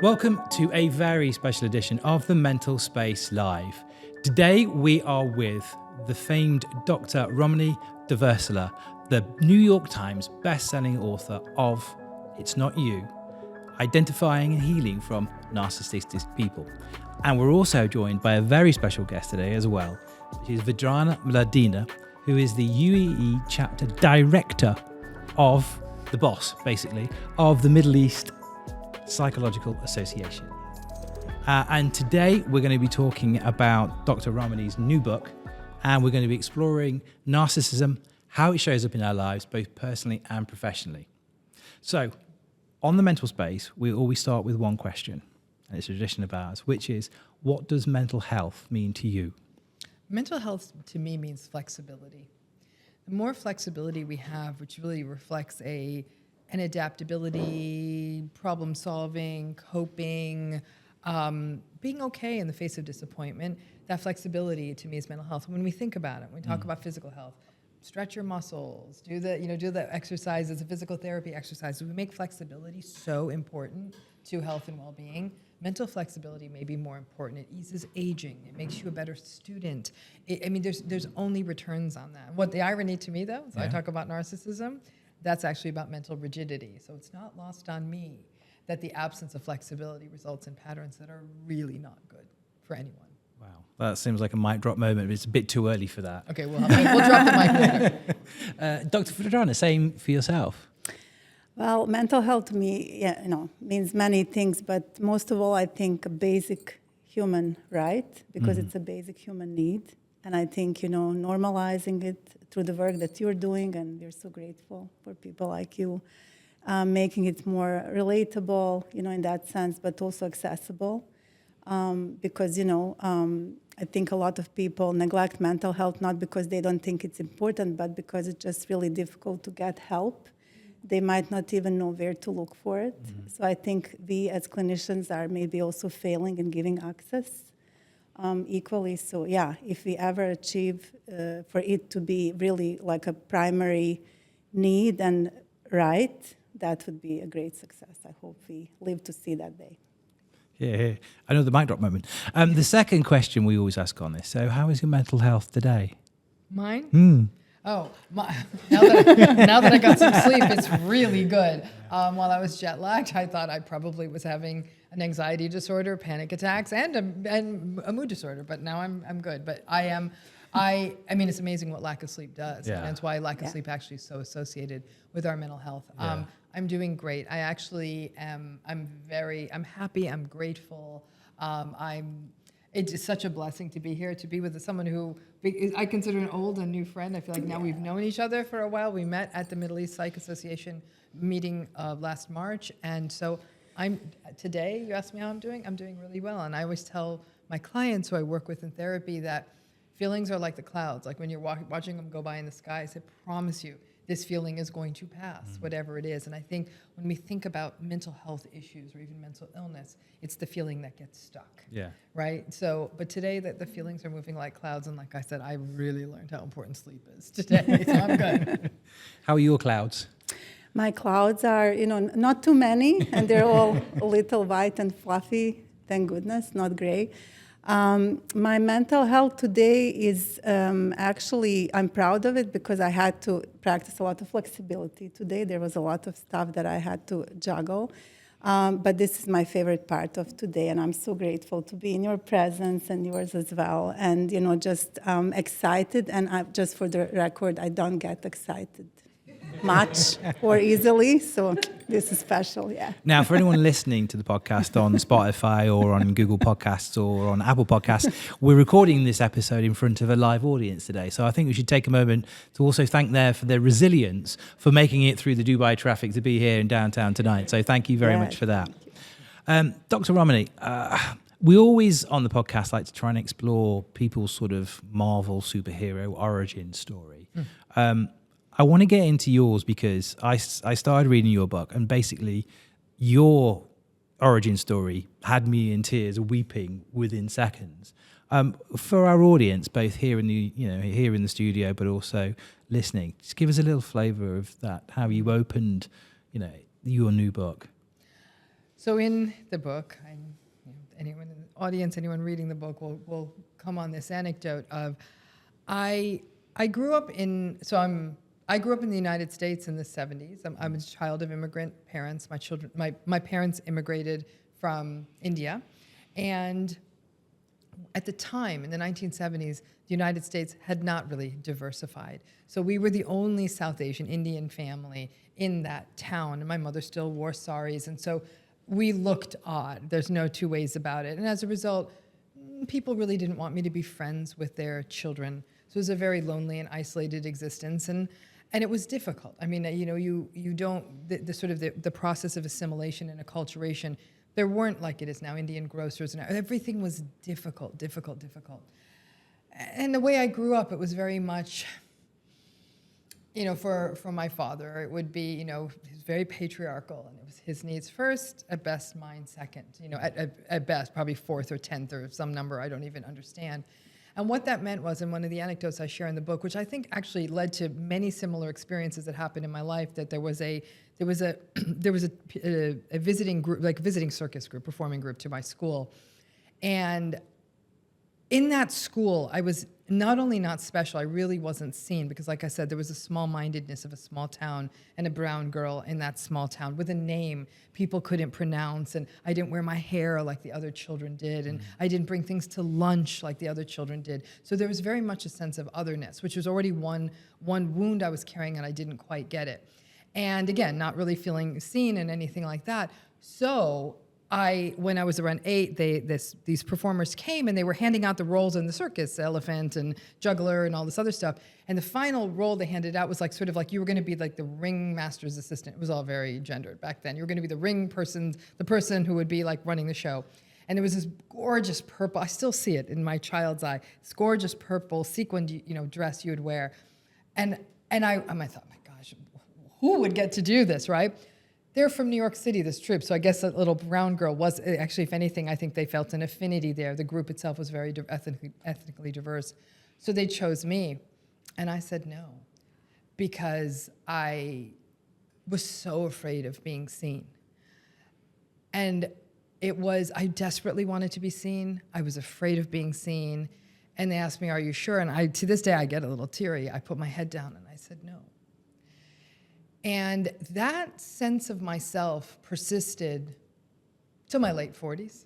Welcome to a very special edition of the Mental Space Live. Today we are with the famed Dr. Ramani Durvasula, the New York Times best-selling author of It's Not You, Identifying and Healing from Narcissistic People. And we're also joined by a very special guest today as well, which is Vedrana Mladina, who is the UAE Chapter Director of the boss, basically, of the Middle East Psychologists Association. And today we're going to be talking about Dr. Ramani's new book, and we're going to be exploring narcissism, how it shows up in our lives, both personally and professionally. So, on the mental space, we always start with one question, and it's a tradition of ours, which is, what does mental health mean to you? Mental health to me means flexibility. The more flexibility we have, which really reflects an adaptability, problem solving, coping, being okay in the face of disappointment, that flexibility to me is mental health. When we think about it, when we talk about physical health, stretch your muscles, do the exercises, the physical therapy exercises. We make flexibility so important to health and well-being. Mental flexibility may be more important. It eases aging. It makes you a better student. There's only returns on that. What the irony to me, though, is I talk about narcissism, that's actually about mental rigidity. So it's not lost on me that the absence of flexibility results in patterns that are really not good for anyone. Wow, that seems like a mic drop moment, but it's a bit too early for that. Okay, we'll drop the mic later. Dr. Vedrana, same for yourself. Well, mental health to me, means many things, but most of all, I think a basic human right, because it's a basic human need. And I think, normalizing it through the work that you're doing, and we're so grateful for people like you, making it more relatable, in that sense, but also accessible. Because, I think a lot of people neglect mental health, not because they don't think it's important, but because it's just really difficult to get help. They might not even know where to look for it. So I think we as clinicians are maybe also failing in giving access equally. So if we ever achieve for it to be really like a primary need and right, that would be a great success. I hope we live to see that day. Yeah, I know the mic drop moment. The second question we always ask on this, so how is your mental health today? Mine? Oh, now that I got some sleep, it's really good. While I was jet lagged, I thought I probably was having an anxiety disorder, panic attacks, and a mood disorder. But now I'm good. But it's amazing what lack of sleep does. Yeah. And that's why lack of sleep actually is so associated with our mental health. Yeah. I'm doing great. I actually am. I'm happy. I'm grateful. It's such a blessing to be here, to be with someone who I consider an old and new friend. I feel like now we've known each other for a while. We met at the Middle East Psychologists Association meeting last March. And so today, you asked me how I'm doing really well. And I always tell my clients who I work with in therapy that feelings are like the clouds. Like when you're watching them go by in the sky, I say, promise you, this feeling is going to pass, whatever it is. And I think when we think about mental health issues or even mental illness, it's the feeling that gets stuck. Yeah. Right? So, but today the feelings are moving like clouds. And like I said, I really learned how important sleep is today. So I'm good. How are your clouds? My clouds are, not too many, and they're all a little white and fluffy, thank goodness, not gray. My mental health today is actually, I'm proud of it because I had to practice a lot of flexibility today. There was a lot of stuff that I had to juggle. But this is my favorite part of today, and I'm so grateful to be in your presence and yours as well. And, just excited. And just for the record, I don't get excited much or easily, so this is special, yeah. Now, for anyone listening to the podcast on Spotify or on Google Podcasts or on Apple Podcasts, we're recording this episode in front of a live audience today. So I think we should take a moment to also thank them for their resilience for making it through the Dubai traffic to be here in downtown tonight. So thank you very much for that. Dr. Ramani, we always on the podcast like to try and explore people's sort of Marvel superhero origin story. I want to get into yours because I started reading your book, and basically your origin story had me in tears, weeping within seconds. For our audience, both here in the studio, but also listening, just give us a little flavour of that. How you opened, your new book. So in the book, anyone in the audience, anyone reading the book will come on this anecdote of, I grew up in the United States in the 70s. I'm a child of immigrant parents. My parents immigrated from India, and at the time, in the 1970s, the United States had not really diversified. So we were the only South Asian Indian family in that town, and my mother still wore saris, and so we looked odd. There's no two ways about it. And as a result, people really didn't want me to be friends with their children. So it was a very lonely and isolated existence, and it was difficult. I mean, you don't, the process of assimilation and acculturation, there weren't like it is now, Indian grocers, and everything was difficult. And the way I grew up, it was very much, for my father, it would be, he was very patriarchal, and it was his needs first, at best mine second, at best probably fourth or 10th or some number I don't even understand. And what that meant was, and one of the anecdotes I share in the book, which I think actually led to many similar experiences that happened in my life, that there was a visiting group, like visiting circus group, performing group to my school. And in that school, I was not only not special, I really wasn't seen, because like I said, there was a small-mindedness of a small town and a brown girl in that small town with a name people couldn't pronounce, and I didn't wear my hair like the other children did, and I didn't bring things to lunch like the other children did. So there was very much a sense of otherness, which was already one wound I was carrying, and I didn't quite get it. And again, not really feeling seen and anything like that. So when I was around 8, these performers came and they were handing out the roles in the circus, elephant and juggler and all this other stuff. And the final role they handed out was sort of like you were going to be like the ringmaster's assistant. It was all very gendered back then. You were going to be the ring person, the person who would be like running the show. And there was this gorgeous purple, I still see it in my child's eye, this gorgeous purple sequined, dress you would wear. And I thought, my gosh, who would get to do this, right? They're from New York City, this troupe, so I guess that little brown girl was, actually, if anything, I think they felt an affinity there. The group itself was very ethnically diverse. So they chose me, and I said no, because I was so afraid of being seen. And I desperately wanted to be seen. I was afraid of being seen. And they asked me, are you sure? And to this day, I get a little teary. I put my head down, and I said no. And that sense of myself persisted till my late 40s,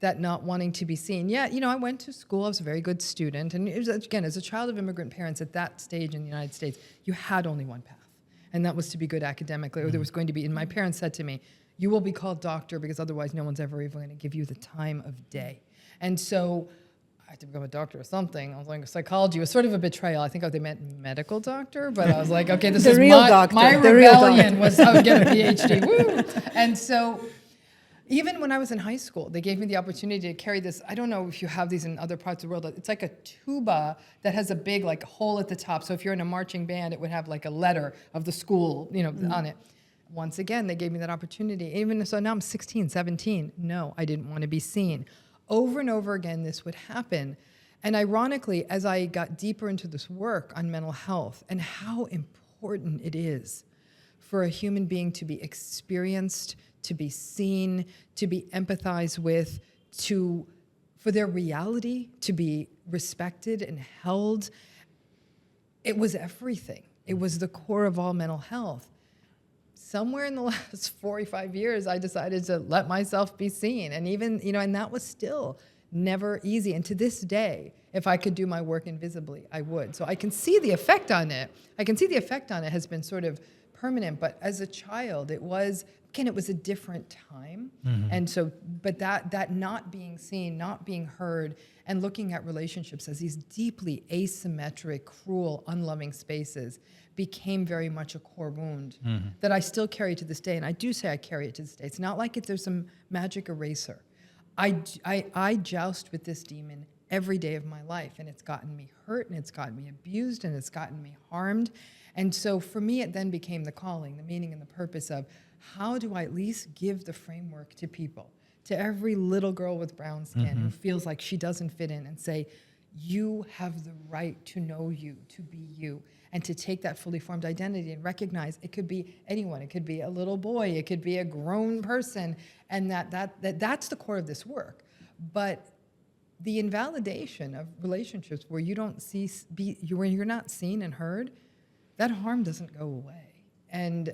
that not wanting to be seen. Yeah, I went to school. I was a very good student. And it was, again, as a child of immigrant parents at that stage in the United States, you had only one path, and that was to be good academically, or there was going to be, and my parents said to me, you will be called doctor because otherwise no one's ever even going to give you the time of day. And so I had to become a doctor or something. I was like, psychology was sort of a betrayal. I think they meant medical doctor, but I was like, okay, this is my rebellion was I would get a PhD. Woo! And so even when I was in high school, they gave me the opportunity to carry this. I don't know if you have these in other parts of the world. It's like a tuba that has a big hole at the top. So if you're in a marching band, it would have like a letter of the school, on it. Once again, they gave me that opportunity. Even so now I'm 16, 17. No, I didn't want to be seen. Over and over again, this would happen. And ironically, as I got deeper into this work on mental health and how important it is for a human being to be experienced, to be seen, to be empathized with, for their reality to be respected and held, it was everything. It was the core of all mental health. Somewhere in the last 45 years, I decided to let myself be seen. And even, and that was still never easy. And to this day, if I could do my work invisibly, I would. So I can see the effect on it. Has been sort of permanent. But as a child, it was a different time. Mm-hmm. And so, but that not being seen, not being heard, and looking at relationships as these deeply asymmetric, cruel, unloving spaces became very much a core wound that I still carry to this day. And I do say I carry it to this day. It's not like there's some magic eraser. I joust with this demon every day of my life, and it's gotten me hurt, and it's gotten me abused, and it's gotten me harmed. And so for me, it then became the calling, the meaning, and the purpose of how do I at least give the framework to people, to every little girl with brown skin who feels like she doesn't fit in, and say, you have the right to know you, to be you. and to take that fully formed identity and recognize it could be anyone. It could be a little boy. It could be a grown person. And that's the core of this work. But the invalidation of relationships where you don't where you're not seen and heard, that harm doesn't go away. And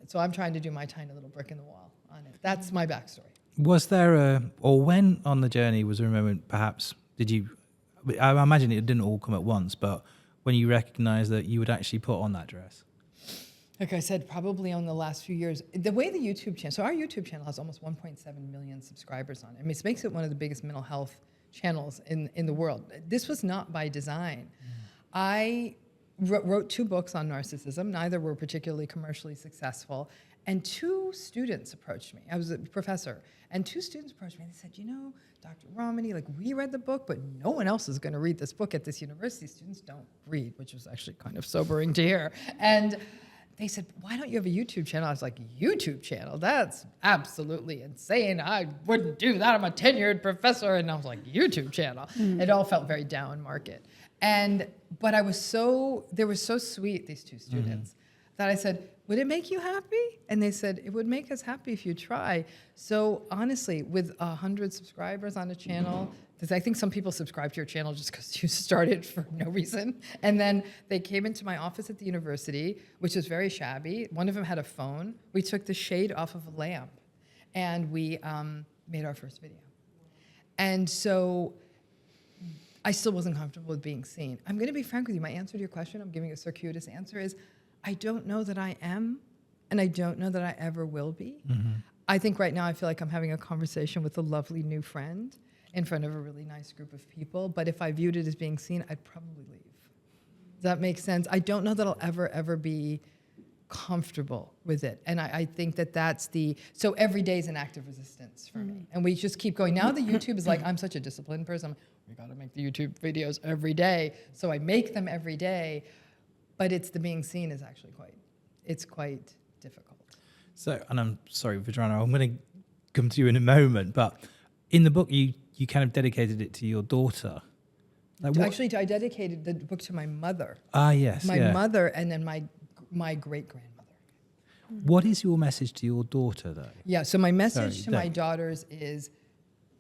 so I'm trying to do my tiny little brick in the wall on it. That's my backstory. Was there or when on the journey was there a moment, perhaps, I imagine it didn't all come at once, but when you recognized that you would actually put on that dress? Like I said, probably on the last few years, the way the YouTube channel, so our YouTube channel has almost 1.7 million subscribers on it. I mean, it makes it one of the biggest mental health channels in the world. This was not by design. I wrote 2 books on narcissism. Neither were particularly commercially successful. And 2 students approached me. I was a professor. And 2 students approached me and they said, Dr. Ramani, we read the book, but no one else is going to read this book at this university. Students don't read, which was actually kind of sobering to hear. And they said, why don't you have a YouTube channel? I was like, YouTube channel? That's absolutely insane. I wouldn't do that. I'm a tenured professor. And I was like, YouTube channel. It all felt very down market. But they were so sweet, these 2 students, that I said, would it make you happy? And they said, it would make us happy if you try. So honestly, with 100 subscribers on a channel, because I think some people subscribe to your channel just because you started for no reason. And then they came into my office at the university, which was very shabby. One of them had a phone. We took the shade off of a lamp and we made our first video. And so I still wasn't comfortable with being seen. I'm going to be frank with you. My answer to your question, I'm giving a circuitous answer, is I don't know that I am, and I don't know that I ever will be. I think right now I feel like I'm having a conversation with a lovely new friend in front of a really nice group of people, but if I viewed it as being seen, I'd probably leave. Does that make sense? I don't know that I'll ever be comfortable with it. And I think so every day is an act of resistance for me. And we just keep going. Now the YouTube is I'm such a disciplined person. We got to make the YouTube videos every day. So I make them every day. But it's the being seen is actually quite difficult. So, and I'm sorry, Vedrana, I'm going to come to you in a moment, but in the book, you kind of dedicated it to your daughter. Actually, I dedicated the book to my mother. Yes. My mother and then my great-grandmother. What is your message to your daughter, though? Yeah, so my message to my daughters is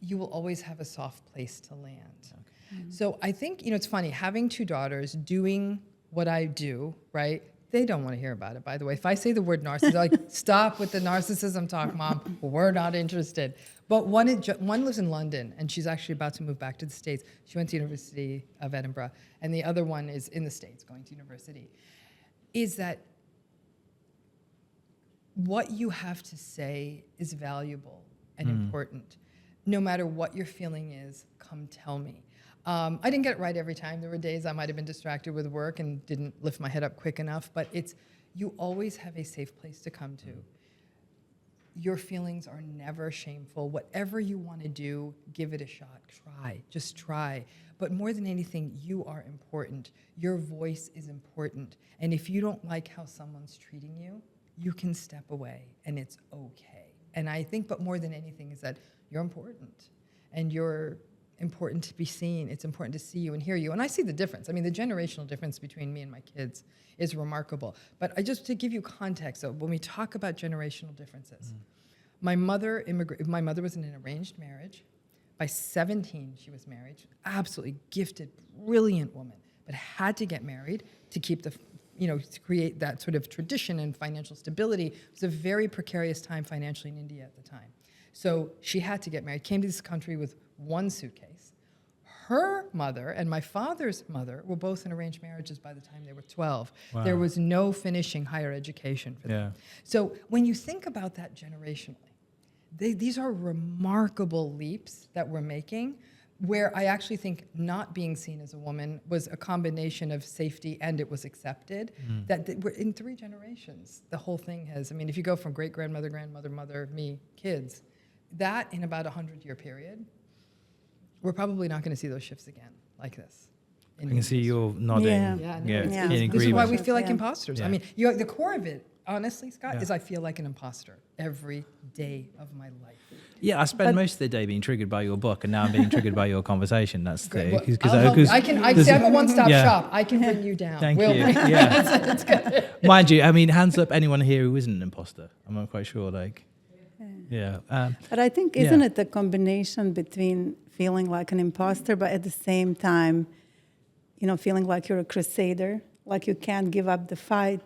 you will always have a soft place to land. Okay. So I think, it's funny, having 2 daughters doing what I do, right? They don't want to hear about it, by the way. If I say the word narcissism, they're like, stop with the narcissism talk, Mom. We're not interested. But one lives in London, and she's actually about to move back to the States. She went to University of Edinburgh, and the other one is in the States, going to university. Is that what you have to say is valuable and important. No matter what your feeling is, come tell me. I didn't get it right every time. There were days I might have been distracted with work and didn't lift my head up quick enough, but you always have a safe place to come to. Your feelings are never shameful. Whatever you want to do, give it a shot. Just try. But more than anything, you are important. Your voice is important. And if you don't like how someone's treating you, you can step away and it's okay. And I think, but more than anything, is that you're important and you're important to be seen. It's important to see you and hear you. And I see the difference. I mean, the generational difference between me and my kids is remarkable. But just to give you context, so when we talk about generational differences, my mother was in an arranged marriage. By 17, she was married. Absolutely gifted, brilliant woman, but had to get married to keep to create that sort of tradition and financial stability. It was a very precarious time financially in India at the time. So she had to get married, came to this country with 1 suitcase. Her mother and my father's mother were both in arranged marriages by the time they were 12. Wow. There was no finishing higher education for them. So when you think about that generationally, these are remarkable leaps that we're making, where I actually think not being seen as a woman was a combination of safety and it was accepted. That we're in 3 generations, the whole thing has, if you go from great-grandmother, grandmother, mother, me, kids, that in about a 100-year period, we're probably not going to see those shifts again like this. I can see you're nodding. In agreement. Yeah. This is why we feel like imposters. Yeah. The core of it, honestly, Scott, is I feel like an imposter every day of my life. Yeah, I spend most of the day being triggered by your book, and now I'm being triggered by your conversation. That's the Well, because I'll help you. I'm a one-stop shop. I can bring you down. Thank We'll you. Yeah. Mind you, I mean, hands up, anyone here who isn't an imposter. I'm not quite sure. But I think, isn't it the combination between feeling like an imposter, but at the same time, feeling like you're a crusader, like you can't give up the fight.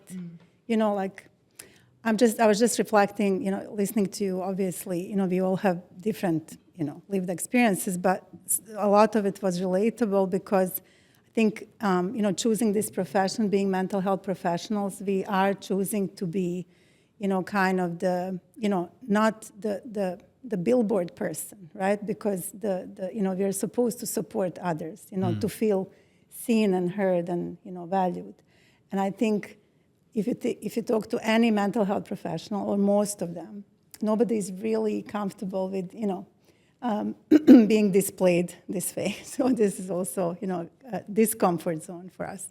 I was just reflecting, listening to you. Obviously, we all have different, lived experiences, but a lot of it was relatable because I think, choosing this profession, being mental health professionals, we are choosing to be, kind of the, not the billboard person, right? Because we are supposed to support others, to feel seen and heard and, valued. And I think if you talk to any mental health professional, or most of them, nobody is really comfortable with, being displayed this way. So this is also, a discomfort zone for us.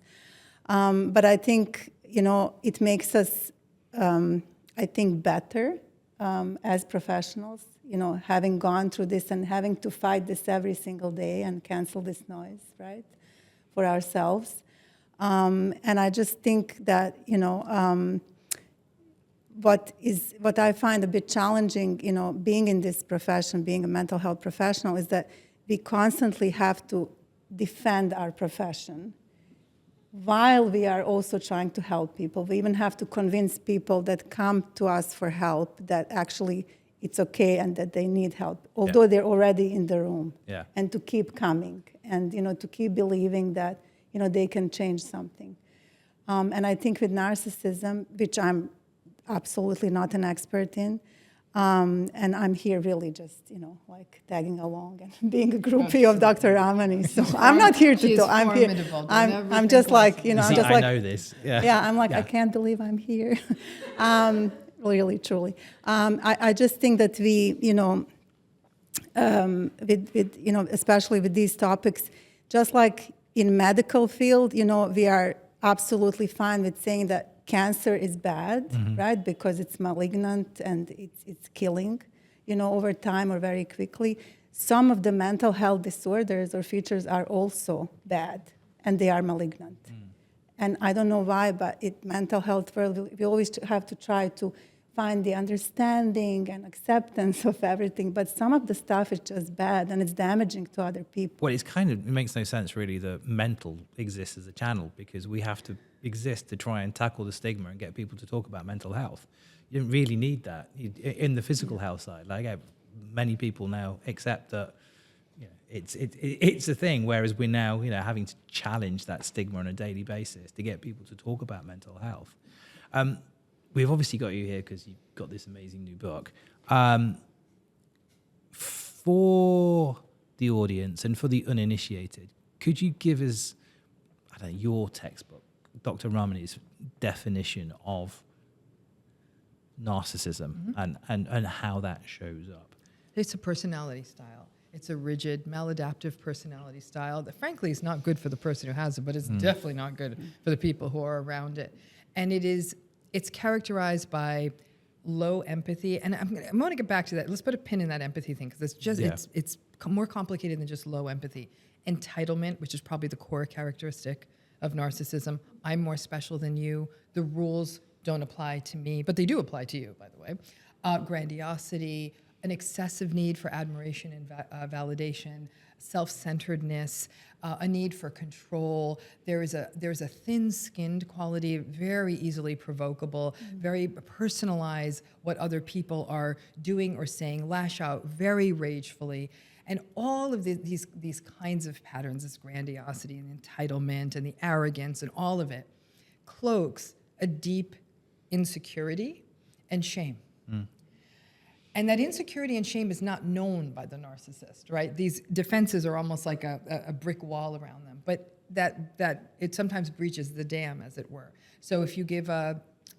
But I think, it makes us, I think, better as professionals, having gone through this and having to fight this every single day and cancel this noise, right, for ourselves. And I just think that, what I find a bit challenging, being in this profession, being a mental health professional, is that we constantly have to defend our profession while we are also trying to help people. We even have to convince people that come to us for help that actually it's okay and that they need help, although they're already in the room. Yeah. And to keep coming and, to keep believing that, they can change something. And I think with narcissism, which I'm absolutely not an expert in, and I'm here really just, tagging along and being a groupie of Dr. Ramani. So I'm not here to talk. I'm here. I'm just like, I'm just like, I know this. Yeah. Yeah, I'm like, I can't believe I'm here. Really, truly. I just think that we, with especially with these topics, just like in medical field, we are absolutely fine with saying that cancer is bad, right? Because it's malignant and it's killing, over time or very quickly. Some of the mental health disorders or features are also bad and they are malignant. And I don't know why, but in mental health world, we always have to try to find the understanding and acceptance of everything. But some of the stuff is just bad and it's damaging to other people. Well, it makes no sense really that mental exists as a channel, because we have to exist to try and tackle the stigma and get people to talk about mental health. You don't really need that in the physical health side. Many people now accept that it's a thing, whereas we're now having to challenge that stigma on a daily basis to get people to talk about mental health. We've obviously got you here because you've got this amazing new book. For the audience and for the uninitiated, could you give us, your textbook, Dr. Ramani's definition of narcissism and how that shows up? It's a personality style. It's a rigid, maladaptive personality style that, frankly, is not good for the person who has it, but it's definitely not good for the people who are around it. And it's characterized by low empathy. And I'm going to get back to that. Let's put a pin in that empathy thing, because it's more complicated than just low empathy. Entitlement, which is probably the core characteristic of narcissism. I'm more special than you. The rules don't apply to me, but they do apply to you, by the way. Grandiosity, an excessive need for admiration and validation, self-centeredness, a need for control. There's a thin-skinned quality, very easily provocable, very personalize what other people are doing or saying, lash out very ragefully. And all of these kinds of patterns, this grandiosity and entitlement and the arrogance and all of it, cloaks a deep insecurity and shame. And that insecurity and shame is not known by the narcissist, right? These defenses are almost like a brick wall around them, but that it sometimes breaches the dam, as it were. So if you give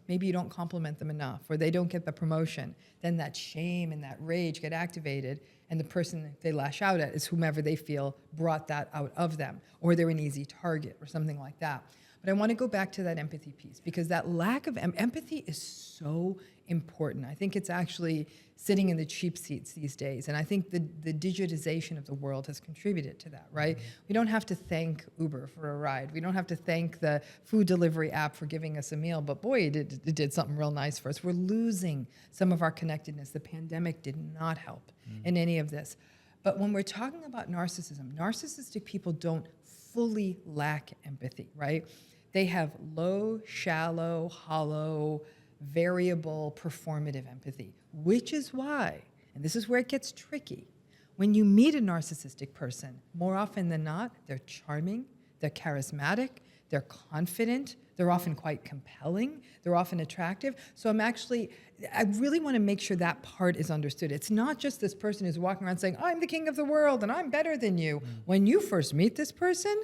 maybe you don't compliment them enough, or they don't get the promotion, then that shame and that rage get activated, and the person they lash out at is whomever they feel brought that out of them, or they're an easy target or something like that. But I want to go back to that empathy piece, because that lack of empathy is so important. I think it's actually sitting in the cheap seats these days. And I think the digitization of the world has contributed to that, right? We don't have to thank Uber for a ride. We don't have to thank the food delivery app for giving us a meal. But boy, it did something real nice for us. We're losing some of our connectedness. The pandemic did not help in any of this. But when we're talking about narcissism, narcissistic people don't fully lack empathy, right? They have low, shallow, hollow, variable, performative empathy, which is why, and this is where it gets tricky, when you meet a narcissistic person, more often than not, they're charming, they're charismatic, they're confident, they're often quite compelling, they're often attractive. So I really want to make sure that part is understood. It's not just this person who's walking around saying, I'm the king of the world and I'm better than you. When you first meet this person,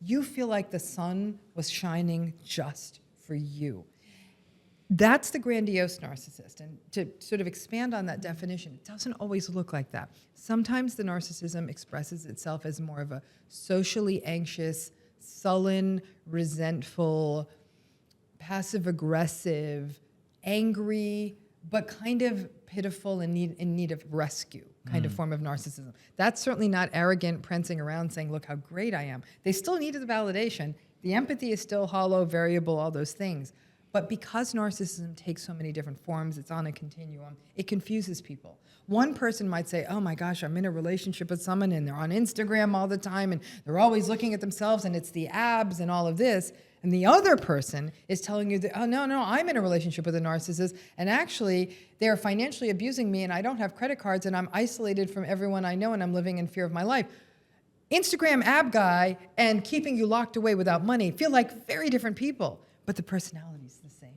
you feel like the sun was shining just for you. That's the grandiose narcissist. And to sort of expand on that definition, it doesn't always look like that. Sometimes the narcissism expresses itself as more of a socially anxious, sullen, resentful, passive-aggressive, angry, but kind of pitiful and in need of rescue kind of form of narcissism. That's certainly not arrogant, prancing around saying, look how great I am. They still needed the validation. The empathy is still hollow, variable, all those things. But because narcissism takes so many different forms, it's on a continuum, it confuses people. One person might say, oh my gosh, I'm in a relationship with someone and they're on Instagram all the time and they're always looking at themselves and it's the abs and all of this. And the other person is telling you that, oh, no, I'm in a relationship with a narcissist and actually they're financially abusing me and I don't have credit cards and I'm isolated from everyone I know and I'm living in fear of my life. Instagram ab guy and keeping you locked away without money feel like very different people, but the personality is the same.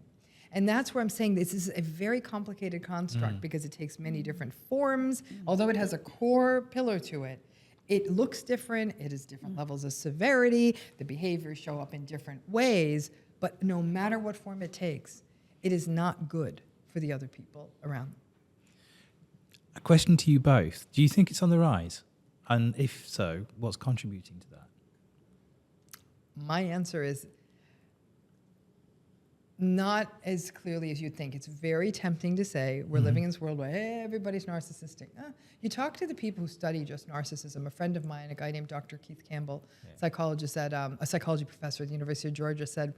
And that's where I'm saying this is a very complicated construct because it takes many different forms. Although it has a core pillar to it, it looks different, it has different levels of severity, the behaviors show up in different ways, but no matter what form it takes, it is not good for the other people around them. A question to you both. Do you think it's on the rise? And if so, what's contributing to that? My answer is not as clearly as you'd think. It's very tempting to say we're living in this world where everybody's narcissistic. You talk to the people who study just narcissism. A friend of mine, a guy named Dr. Keith Campbell, psychologist at a psychology professor at the University of Georgia, said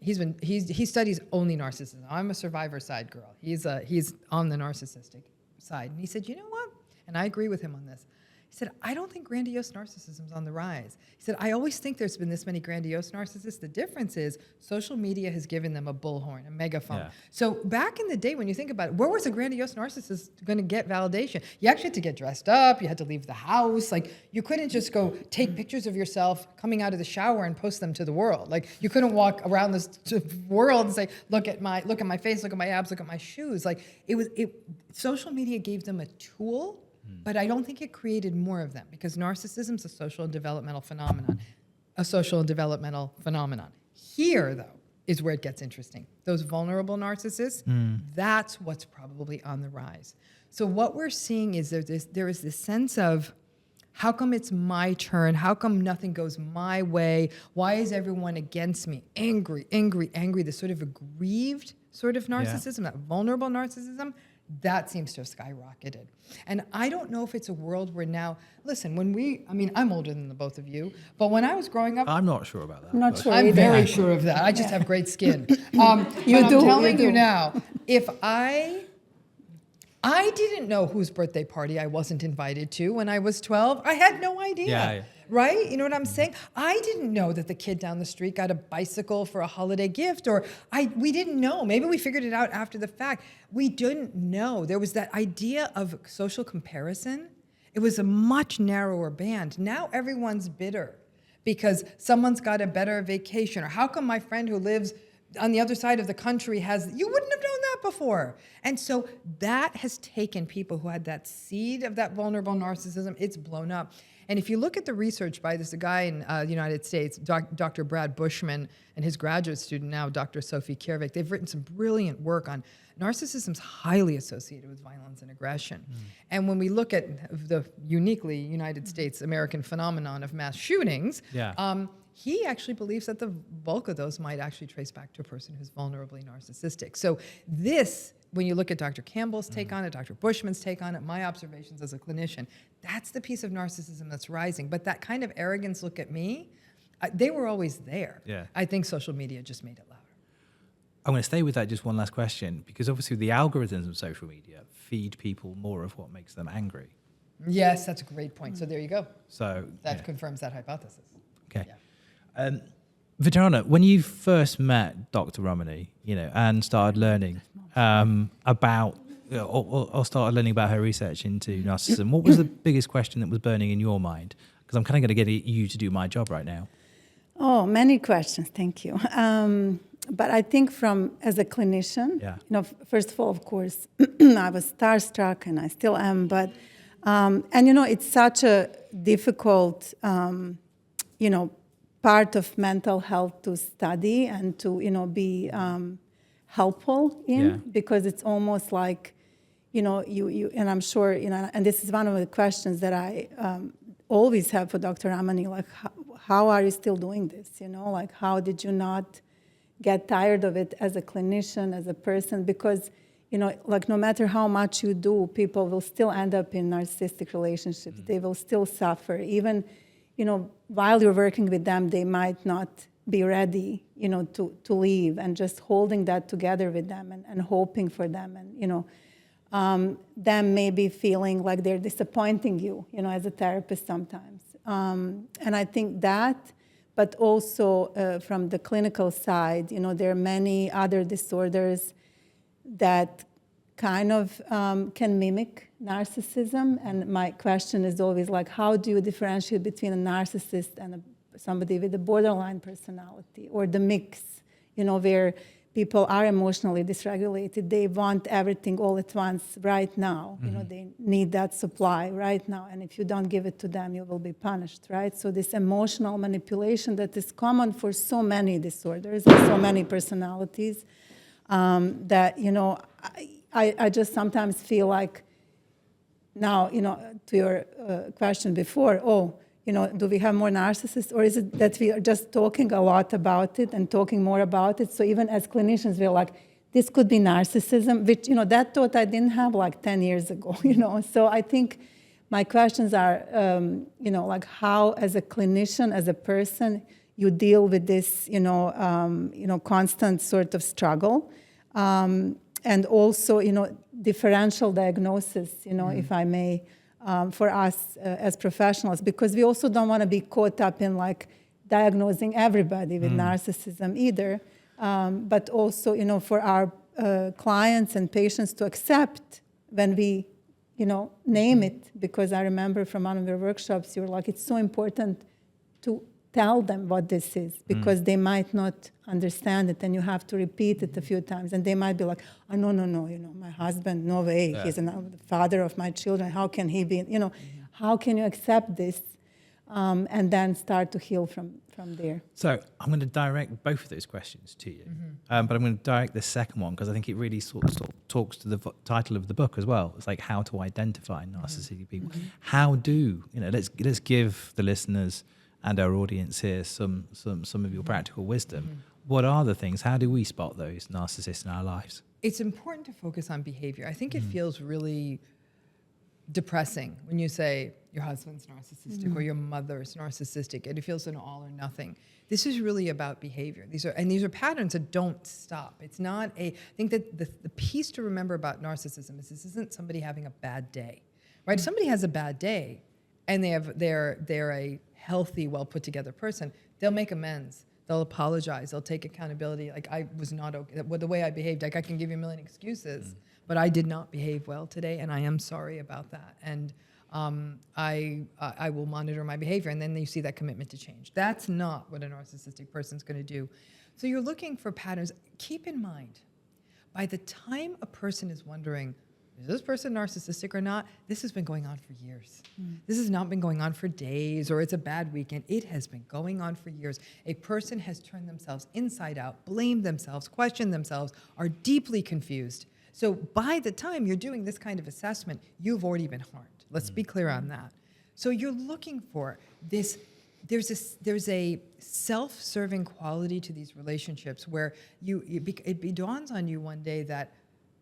he studies only narcissism. I'm a survivor side girl. He's on the narcissistic side, and he said, you know what? And I agree with him on this. He said, I don't think grandiose narcissism is on the rise. He said, I always think there's been this many grandiose narcissists. The difference is social media has given them a bullhorn, a megaphone. Yeah. So back in the day, when you think about it, where was a grandiose narcissist going to get validation? You actually had to get dressed up. You had to leave the house. Like, you couldn't just go take pictures of yourself coming out of the shower and post them to the world. Like, you couldn't walk around this world and say, look at my face, look at my abs, look at my shoes. Like, social media gave them a tool. But I don't think it created more of them because narcissism is a social and developmental phenomenon. Here, though, is where it gets interesting. Those vulnerable narcissists, that's what's probably on the rise. So what we're seeing is there is this sense of, how come it's my turn? How come nothing goes my way? Why is everyone against me? Angry, this sort of aggrieved sort of narcissism, that vulnerable narcissism. That seems to have skyrocketed. And I don't know if it's a world where now, listen, I'm older than the both of you, but when I was growing up... I'm not sure about that. I'm not sure I'm either. very sure of that. I just have great skin. I'm telling you now, if I didn't know whose birthday party I wasn't invited to when I was 12. I had no idea. Yeah. Right? You know what I'm saying? I didn't know that the kid down the street got a bicycle for a holiday gift, or we didn't know. Maybe we figured it out after the fact. We didn't know. There was that idea of social comparison. It was a much narrower band. Now everyone's bitter because someone's got a better vacation, or how come my friend who lives on the other side of the country you wouldn't have known that before. And so that has taken people who had that seed of that vulnerable narcissism, it's blown up. And if you look at the research by this guy in the United States, Dr. Brad Bushman, and his graduate student now, Dr. Sophie Kiervik, they've written some brilliant work on narcissism's highly associated with violence and aggression. And when we look at the uniquely United States American phenomenon of mass shootings, he actually believes that the bulk of those might actually trace back to a person who's vulnerably narcissistic. So this, when you look at Dr. Campbell's take on it, Dr. Bushman's take on it, my observations as a clinician, that's the piece of narcissism that's rising. But that kind of arrogance, look at me, they were always there. Yeah. I think social media just made it louder. I'm going to stay with that just one last question, because obviously the algorithms of social media feed people more of what makes them angry. Yes, that's a great point. So there you go. So That confirms that hypothesis. Okay. Yeah. Vedrana, when you first met Dr. Ramani, and started learning about, or started learning about her research into narcissism, what was the biggest question that was burning in your mind? Because I'm kind of going to get you to do my job right now. Oh, many questions. Thank you. But I think as a clinician, first of all, of course, I was starstruck and I still am, but, it's such a difficult, part of mental health to study and to, be helpful in, because it's almost like, you and I'm sure, and this is one of the questions that I always have for Dr. Ramani, like, how are you still doing this? Like, how did you not get tired of it as a clinician, as a person? Because, like, no matter how much you do, people will still end up in narcissistic relationships. They will still suffer. Even, while you're working with them, they might not be ready, to leave, and just holding that together with them and hoping for them, and, them maybe feeling like they're disappointing you, as a therapist sometimes. And I think that, but also from the clinical side, there are many other disorders that kind of can mimic narcissism. And my question is always like, how do you differentiate between a narcissist and somebody with a borderline personality, or the mix, where people are emotionally dysregulated. They want everything all at once right now. They need that supply right now. And if you don't give it to them, you will be punished, right? So this emotional manipulation that is common for so many disorders and so many personalities, that, I just sometimes feel like now, to your question before, do we have more narcissists, or is it that we are just talking a lot about it and talking more about it? So even as clinicians, we're like, this could be narcissism, which, that thought I didn't have like 10 years ago, So I think my questions are, like how, as a clinician, as a person, you deal with this, constant sort of struggle. And also, differential diagnosis, if I may, for us as professionals, because we also don't want to be caught up in like diagnosing everybody with narcissism either, but also, for our clients and patients to accept when we, name it, because I remember from one of your workshops, you were like, it's so important to tell them what this is, because they might not understand it, and you have to repeat it a few times, and they might be like, oh, no, my husband, no way, he's the father of my children, how can he be, how can you accept this, and then start to heal from there. So I'm going to direct both of those questions to you, but I'm going to direct the second one, because I think it really sort of talks to the title of the book as well. It's like how to identify narcissistic people. How do, let's give the listeners and our audience here some of your practical wisdom. What are the things? How do we spot those narcissists in our lives? It's important to focus on behavior. I think it feels really depressing when you say your husband's narcissistic or your mother's narcissistic. It feels an all or nothing. This is really about behavior. These are patterns that don't stop. It's not I think that the piece to remember about narcissism is this isn't somebody having a bad day, right? If somebody has a bad day and they're a healthy, well put together person, they'll make amends. They'll apologize. They'll take accountability. Like, I was not okay. The way I behaved, like, I can give you a million excuses, but I did not behave well today, and I am sorry about that. And I will monitor my behavior, and then you see that commitment to change. That's not what a narcissistic person's going to do. So you're looking for patterns. Keep in mind, by the time a person is wondering, is this person narcissistic or not? This has been going on for years. This has not been going on for days or it's a bad weekend. It has been going on for years. A person has turned themselves inside out, blamed themselves, questioned themselves, are deeply confused. So by the time you're doing this kind of assessment, you've already been harmed. Let's be clear on that. So you're looking for this there's a self-serving quality to these relationships where it dawns on you one day that,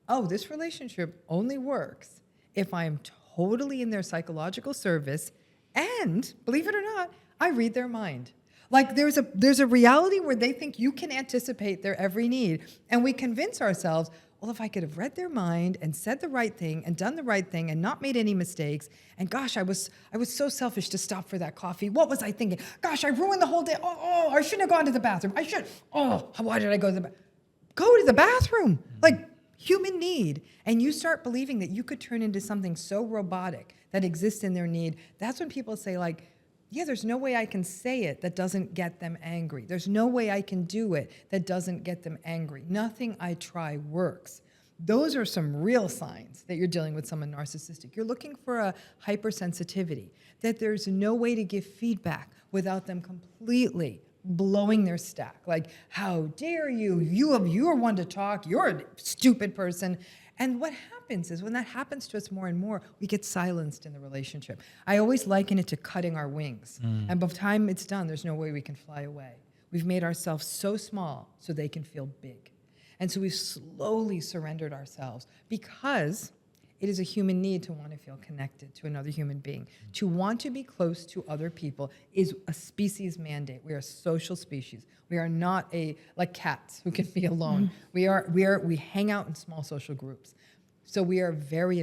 oh, this relationship only works if I'm totally in their psychological service, and believe it or not, I read their mind. Like there's a reality where they think you can anticipate their every need, and we convince ourselves, well, if I could have read their mind and said the right thing and done the right thing and not made any mistakes, and gosh, I was so selfish to stop for that coffee. What was I thinking? Gosh, I ruined the whole day. Oh, I shouldn't have gone to the bathroom. Why did I go to the bathroom? Go to the bathroom. Like human need. And you start believing that you could turn into something so robotic that exists in their need. That's when people say like, yeah, there's no way I can say it that doesn't get them angry. There's no way I can do it that doesn't get them angry. Nothing I try works. Those are some real signs that you're dealing with someone narcissistic. You're looking for a hypersensitivity, that there's no way to give feedback without them completely blowing their stack. Like, how dare you? You are one to talk. You're a stupid person. And what happens is when that happens to us more and more, we get silenced in the relationship. I always liken it to cutting our wings. And by the time it's done, there's no way we can fly away. We've made ourselves so small so they can feel big. And so we've slowly surrendered ourselves because it is a human need to want to feel connected to another human being. To want to be close to other people is a species mandate. We are a social species. We are not like cats who can be alone. We hang out in small social groups. So we are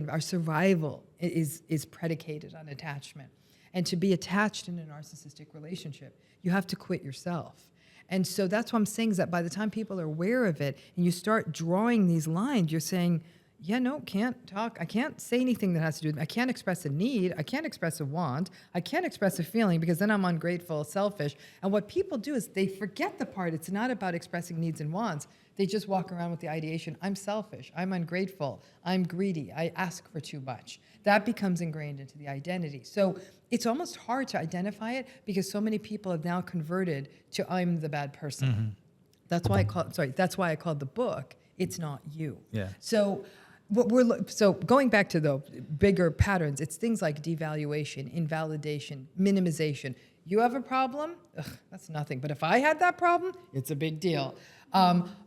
our survival is predicated on attachment. And to be attached in a narcissistic relationship, you have to quit yourself. And so that's what I'm saying, is that by the time people are aware of it and you start drawing these lines, you're saying, yeah, no, can't talk. I can't say anything that has to do with me. I can't express a need. I can't express a want. I can't express a feeling because then I'm ungrateful, selfish. And what people do is they forget the part. It's not about expressing needs and wants. They just walk around with the ideation, I'm selfish, I'm ungrateful, I'm greedy, I ask for too much. That becomes ingrained into the identity. So it's almost hard to identify it because so many people have now converted to I'm the bad person. That's why I called the book, It's Not You. Yeah. So going back to the bigger patterns, it's things like devaluation, invalidation, minimization. You have a problem? Ugh, that's nothing. But if I had that problem, it's a big deal.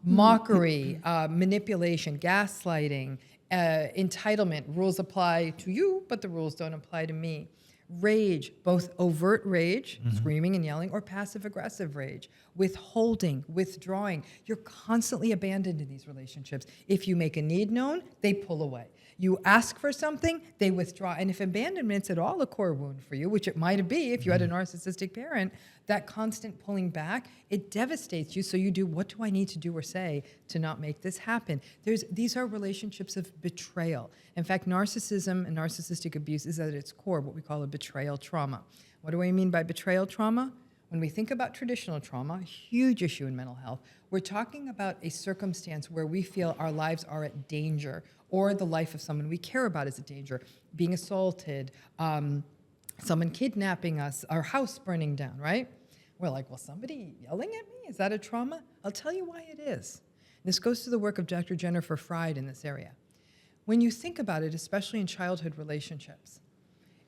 Mockery, manipulation, gaslighting, entitlement. Rules apply to you, but the rules don't apply to me. Rage, both overt rage, screaming and yelling, or passive-aggressive rage. Withholding, withdrawing. You're constantly abandoned in these relationships. If you make a need known, they pull away. You ask for something, they withdraw. And if abandonment's at all a core wound for you, which it might be if you had a narcissistic parent, that constant pulling back, it devastates you. So you do, what do I need to do or say to not make this happen? These are relationships of betrayal. In fact, narcissism and narcissistic abuse is at its core what we call a betrayal trauma. What do I mean by betrayal trauma? When we think about traditional trauma, a huge issue in mental health, we're talking about a circumstance where we feel our lives are at danger or the life of someone we care about is at danger. Being assaulted, someone kidnapping us, our house burning down, right? We're like, well, somebody yelling at me? Is that a trauma? I'll tell you why it is. This goes to the work of Dr. Jennifer Fried in this area. When you think about it, especially in childhood relationships,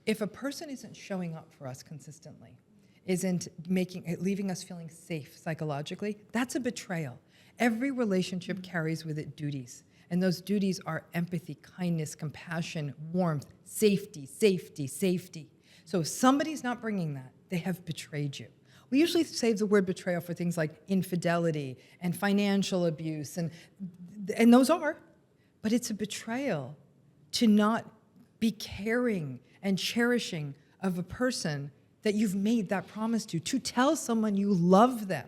if a person isn't showing up for us consistently, isn't leaving us feeling safe psychologically, that's a betrayal. Every relationship carries with it duties. And those duties are empathy, kindness, compassion, warmth, safety, safety, safety. So if somebody's not bringing that, they have betrayed you. We usually save the word betrayal for things like infidelity and financial abuse, and those are, but it's a betrayal to not be caring and cherishing of a person that you've made that promise to tell someone you love them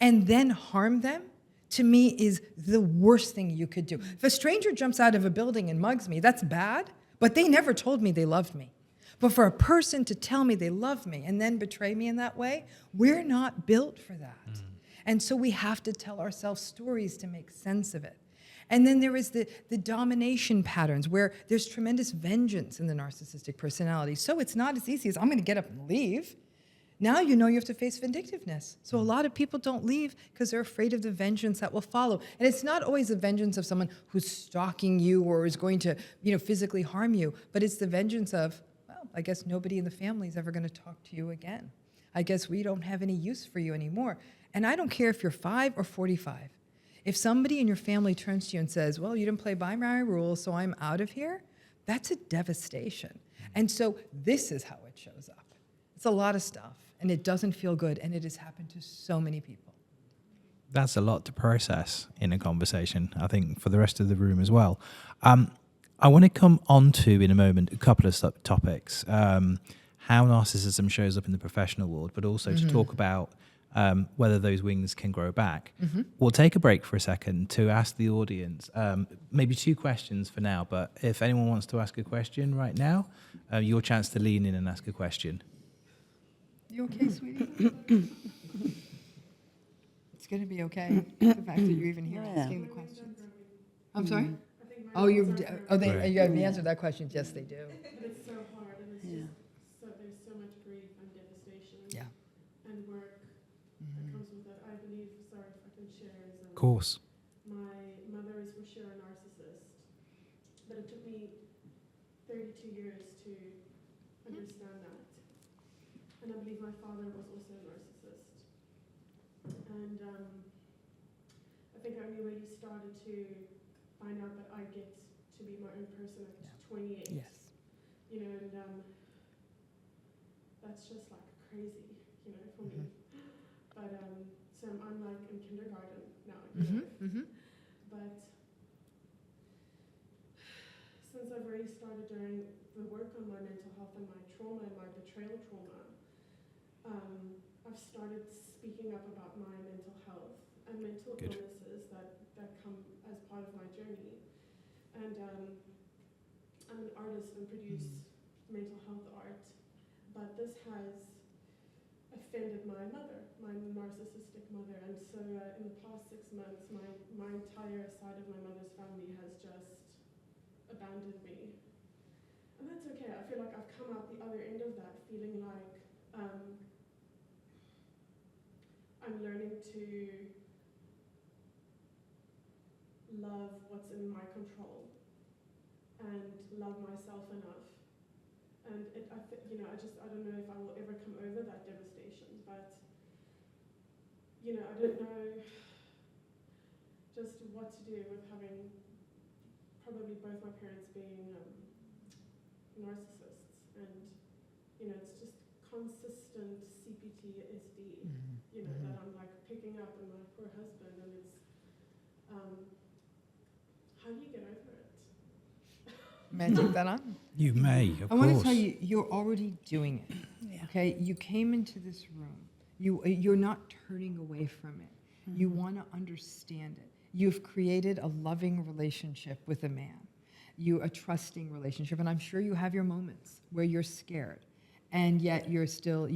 and then harm them, to me, is the worst thing you could do. If a stranger jumps out of a building and mugs me, that's bad, but they never told me they loved me. But for a person to tell me they love me and then betray me in that way, we're not built for that. And so we have to tell ourselves stories to make sense of it. And then there is the domination patterns where there's tremendous vengeance in the narcissistic personality. So it's not as easy as I'm going to get up and leave. Now you know you have to face vindictiveness. So a lot of people don't leave because they're afraid of the vengeance that will follow. And it's not always the vengeance of someone who's stalking you or is going to, physically harm you, but it's the vengeance of, well, I guess nobody in the family is ever going to talk to you again. I guess we don't have any use for you anymore. And I don't care if you're 5 or 45. If somebody in your family turns to you and says, well, you didn't play by my rules, so I'm out of here, that's a devastation. And so this is how it shows up. It's a lot of stuff, and it doesn't feel good, and it has happened to so many people. That's a lot to process in a conversation, I think, for the rest of the room as well. I want to come on to, in a moment, a couple of topics. How narcissism shows up in the professional world, but also to talk about whether those wings can grow back. We'll take a break for a second to ask the audience maybe 2 questions for now, but if anyone wants to ask a question right now, your chance to lean in and ask a question. You okay, sweetie? It's going to be okay. The fact that you're even here asking the questions. I'm sorry? You have answered that question. Yes, they do. But it's so hard, and it's just there's so much grief and devastation and work that comes with it. I believe, sorry if I can share, Of course. my mother is for sure a narcissist, but it took me 32 years to understand that. And I believe my father was also a narcissist. And I think I only really started to find out that I get to be my own person at 28. Yes. You know, and that's just like crazy, you know, for me. But so I'm like in kindergarten now. You know? But since I've already started doing the work on my mental health and my trauma and my betrayal trauma, I've started speaking up about my mental health and mental illnesses that come as part of my journey. And I'm an artist and produce mental health art, but this has offended my mother, my narcissistic mother. And so in the past 6 months, my entire side of my mother's family has just abandoned me. And that's okay. I feel like I've come out the other end of that feeling like I'm learning to love what's in my control and love myself enough. And I don't know if I will ever come over that devastation, but I don't know just what to do with having probably both my parents being narcissists, and it's just consistent CPTSD, that I'm like picking up in my poor husband, and it's how do you get over it? May I take that on? You may, of course. I want to tell you, you're already doing it. Okay, you came into this room. You're not turning away from it. You want to understand it. You've created a loving relationship with a man, a trusting relationship, and I'm sure you have your moments where you're scared, and yet you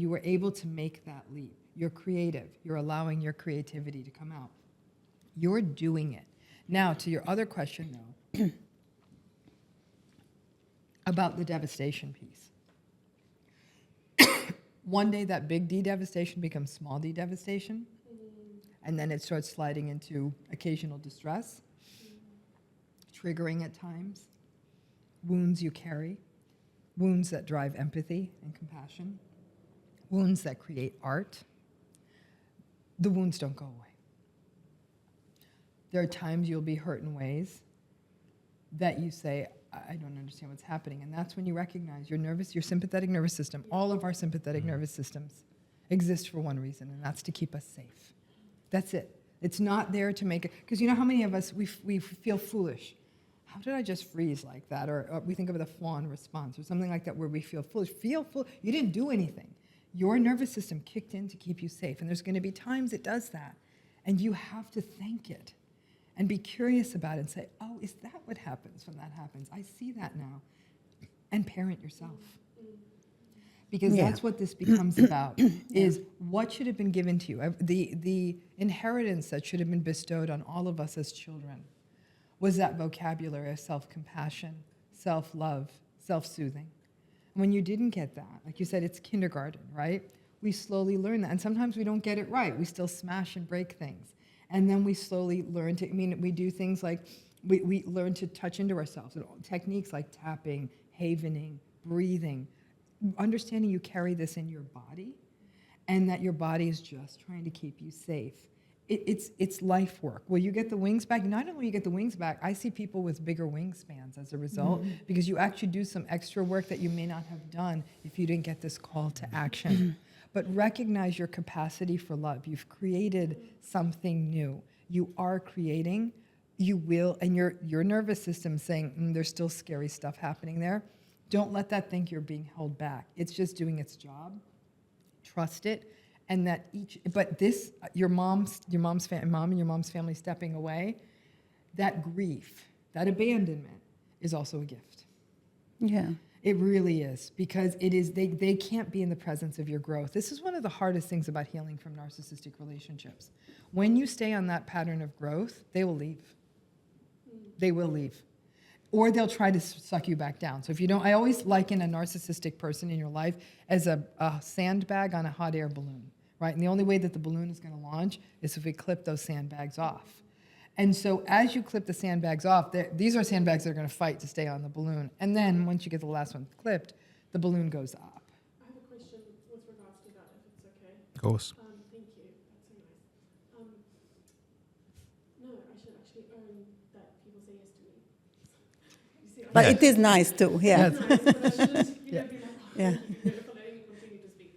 were able to make that leap. You're creative. You're allowing your creativity to come out. You're doing it. Now, to your other question, though, about the devastation piece. One day that big D devastation becomes small d devastation, and then it starts sliding into occasional distress, triggering at times, wounds you carry, wounds that drive empathy and compassion, wounds that create art. The wounds don't go away. There are times you'll be hurt in ways that you say, I don't understand what's happening. And that's when you recognize your sympathetic nervous system, all of our sympathetic nervous systems exist for one reason, and that's to keep us safe. That's it. It's not there to make it, because you know how many of us, we feel foolish. How did I just freeze like that? Or we think of it a fawn response or something like that where we feel foolish. You didn't do anything. Your nervous system kicked in to keep you safe, and there's going to be times it does that. And you have to thank it and be curious about it and say, oh, is that what happens when that happens? I see that now. And parent yourself. Because that's what this becomes about, is what should have been given to you. The inheritance that should have been bestowed on all of us as children was that vocabulary of self-compassion, self-love, self-soothing. And when you didn't get that, like you said, it's kindergarten, right? We slowly learn that. And sometimes we don't get it right. We still smash and break things. And then we slowly learn we do things like, we learn to touch into ourselves. And techniques like tapping, havening, breathing, understanding you carry this in your body, and that your body is just trying to keep you safe. It's life work. Well, you get the wings back. Not only you get the wings back, I see people with bigger wingspans as a result, because you actually do some extra work that you may not have done if you didn't get this call to action. But recognize your capacity for love. You've created something new. You are creating. You will, and your nervous system saying, there's still scary stuff happening there. Don't let that think you're being held back. It's just doing its job. Trust it. And that your mom and your mom's family stepping away, that grief, that abandonment is also a gift. Yeah. It really is, because it is, they can't be in the presence of your growth. This is one of the hardest things about healing from narcissistic relationships. When you stay on that pattern of growth, they will leave. They will leave. Or they'll try to suck you back down. So if you don't, I always liken a narcissistic person in your life as a sandbag on a hot air balloon, right? And the only way that the balloon is going to launch is if we clip those sandbags off. And so as you clip the sandbags off, these are sandbags that are going to fight to stay on the balloon. And then once you get the last one clipped, the balloon goes up. I have a question with regards to that, if it's okay. Of course. Thank you. That's so nice. No, I should actually own that people say yes to me. You see, But it is nice too, yeah. it's nice, but I shouldn't, be like, Yeah. for letting me continue to speak.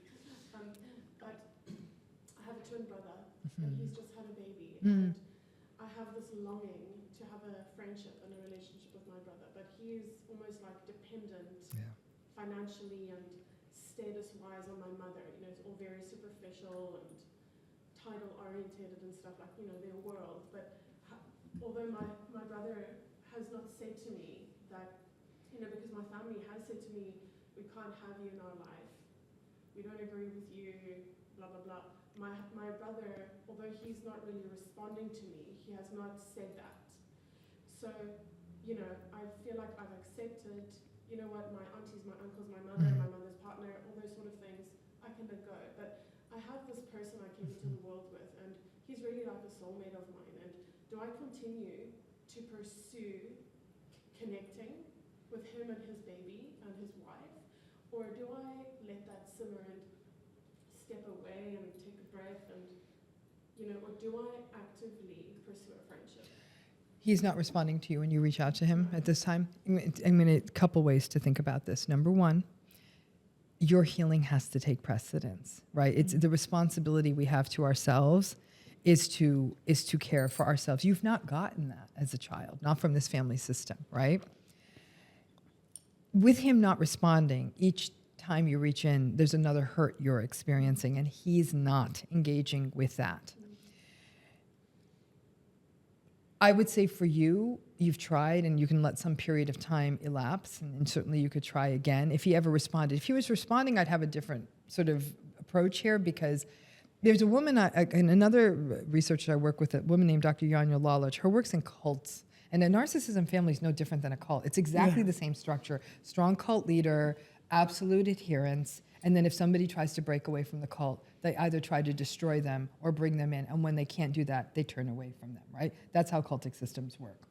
But I have a twin brother, and he's just had a baby. And I have this longing to have a friendship and a relationship with my brother, but he is almost like dependent financially and status-wise on my mother. You know, it's all very superficial and title-oriented and stuff, like, you know, their world. But although my brother has not said to me that, you know, because my family has said to me, we can't have you in our life, we don't agree with you, blah, blah, blah. My brother, although he's not really responding to me, he has not said that. So, you know, I feel like I've accepted, you know what, my aunties, my uncles, my mother, my mother's partner, all those sort of things, I can let go. But I have this person I came into the world with, and he's really like a soulmate of mine. And do I continue to pursue connecting with him and his baby and his wife? Or do I let that simmer and step away and take a breath and, you know, or do I actively pursue a friendship? He's not responding to you when you reach out to him at this time. I'm going to a couple ways to think about this. Number one, your healing has to take precedence, right? It's the responsibility we have to ourselves is to care for ourselves. You've not gotten that as a child, not from this family system, right? With him not responding, each time you reach in, there's another hurt you're experiencing, and he's not engaging with that. I would say for you, you've tried, and you can let some period of time elapse, and certainly you could try again. If he ever responded, if he was responding, I'd have a different sort of approach here, because there's a woman, in another research I work with, a woman named Dr. Yanya Lalich. Her work's in cults. And a narcissism family is no different than a cult. It's exactly the same structure. Strong cult leader, absolute adherence, and then if somebody tries to break away from the cult, they either try to destroy them or bring them in, and when they can't do that, they turn away from them, right? That's how cultic systems work.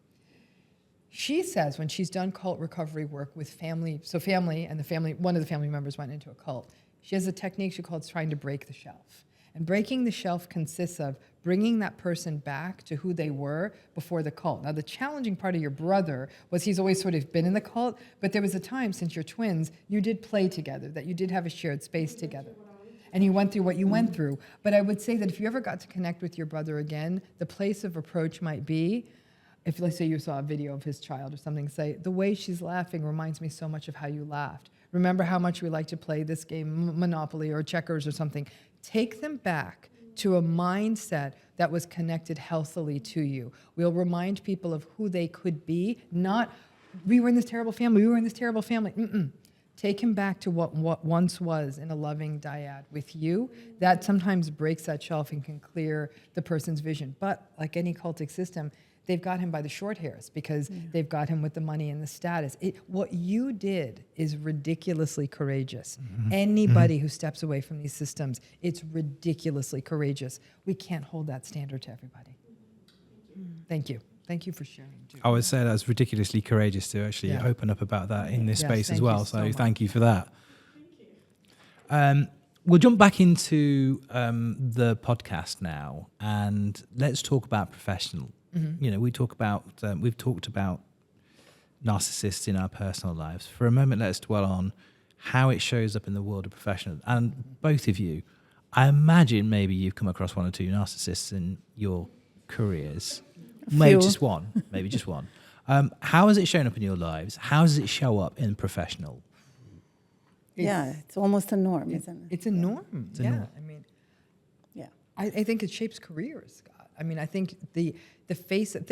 She says when she's done cult recovery work with family, one of the family members went into a cult, she has a technique she calls trying to break the shelf. And breaking the shelf consists of bringing that person back to who they were before the cult. Now, the challenging part of your brother was he's always sort of been in the cult, but there was a time, since you're twins, you did play together, that you did have a shared space together. And you went through what you went through. But I would say that if you ever got to connect with your brother again, the place of approach might be, if let's say you saw a video of his child or something, say, the way she's laughing reminds me so much of how you laughed. Remember how much we like to play this game, Monopoly or checkers or something. Take them back to a mindset that was connected healthily to you. We'll remind people of who they could be, not, we were in this terrible family, we were in this terrible family. Take him back to what once was in a loving dyad with you. That sometimes breaks that shelf and can clear the person's vision. But like any cultic system, they've got him by the short hairs because they've got him with the money and the status. What you did is ridiculously courageous. Anybody who steps away from these systems, it's ridiculously courageous. We can't hold that standard to everybody. Thank you. Thank you for sharing, too. I would say that's ridiculously courageous to actually open up about that in this space as well. So thank you for that. we'll jump back into the podcast now, and let's talk about professional. You know, we've talked about narcissists in our personal lives. For a moment, let's dwell on how it shows up in the world of professional. And both of you, I imagine maybe you've come across one or two narcissists in your careers. Maybe just one. Maybe just one. How has it shown up in your lives? How does it show up in professional? It's almost a norm, isn't it? It's a norm. It's a norm. I mean, Yeah. I think it shapes careers, Scott. I mean, I think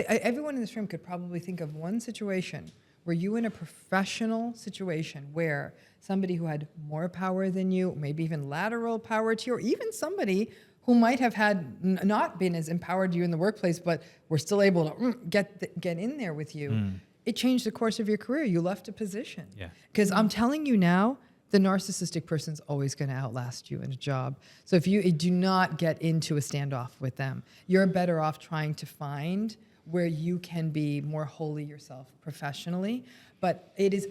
everyone in this room could probably think of one situation where you in a professional situation where somebody who had more power than you, maybe even lateral power to you, or even somebody who might have had not been as empowered to you in the workplace, but were still able to get in there with you. It changed the course of your career. You left a position. Yeah. Because I'm telling you now, the narcissistic person's always going to outlast you in a job. So if you do not get into a standoff with them, you're better off trying to find where you can be more wholly yourself professionally. But it is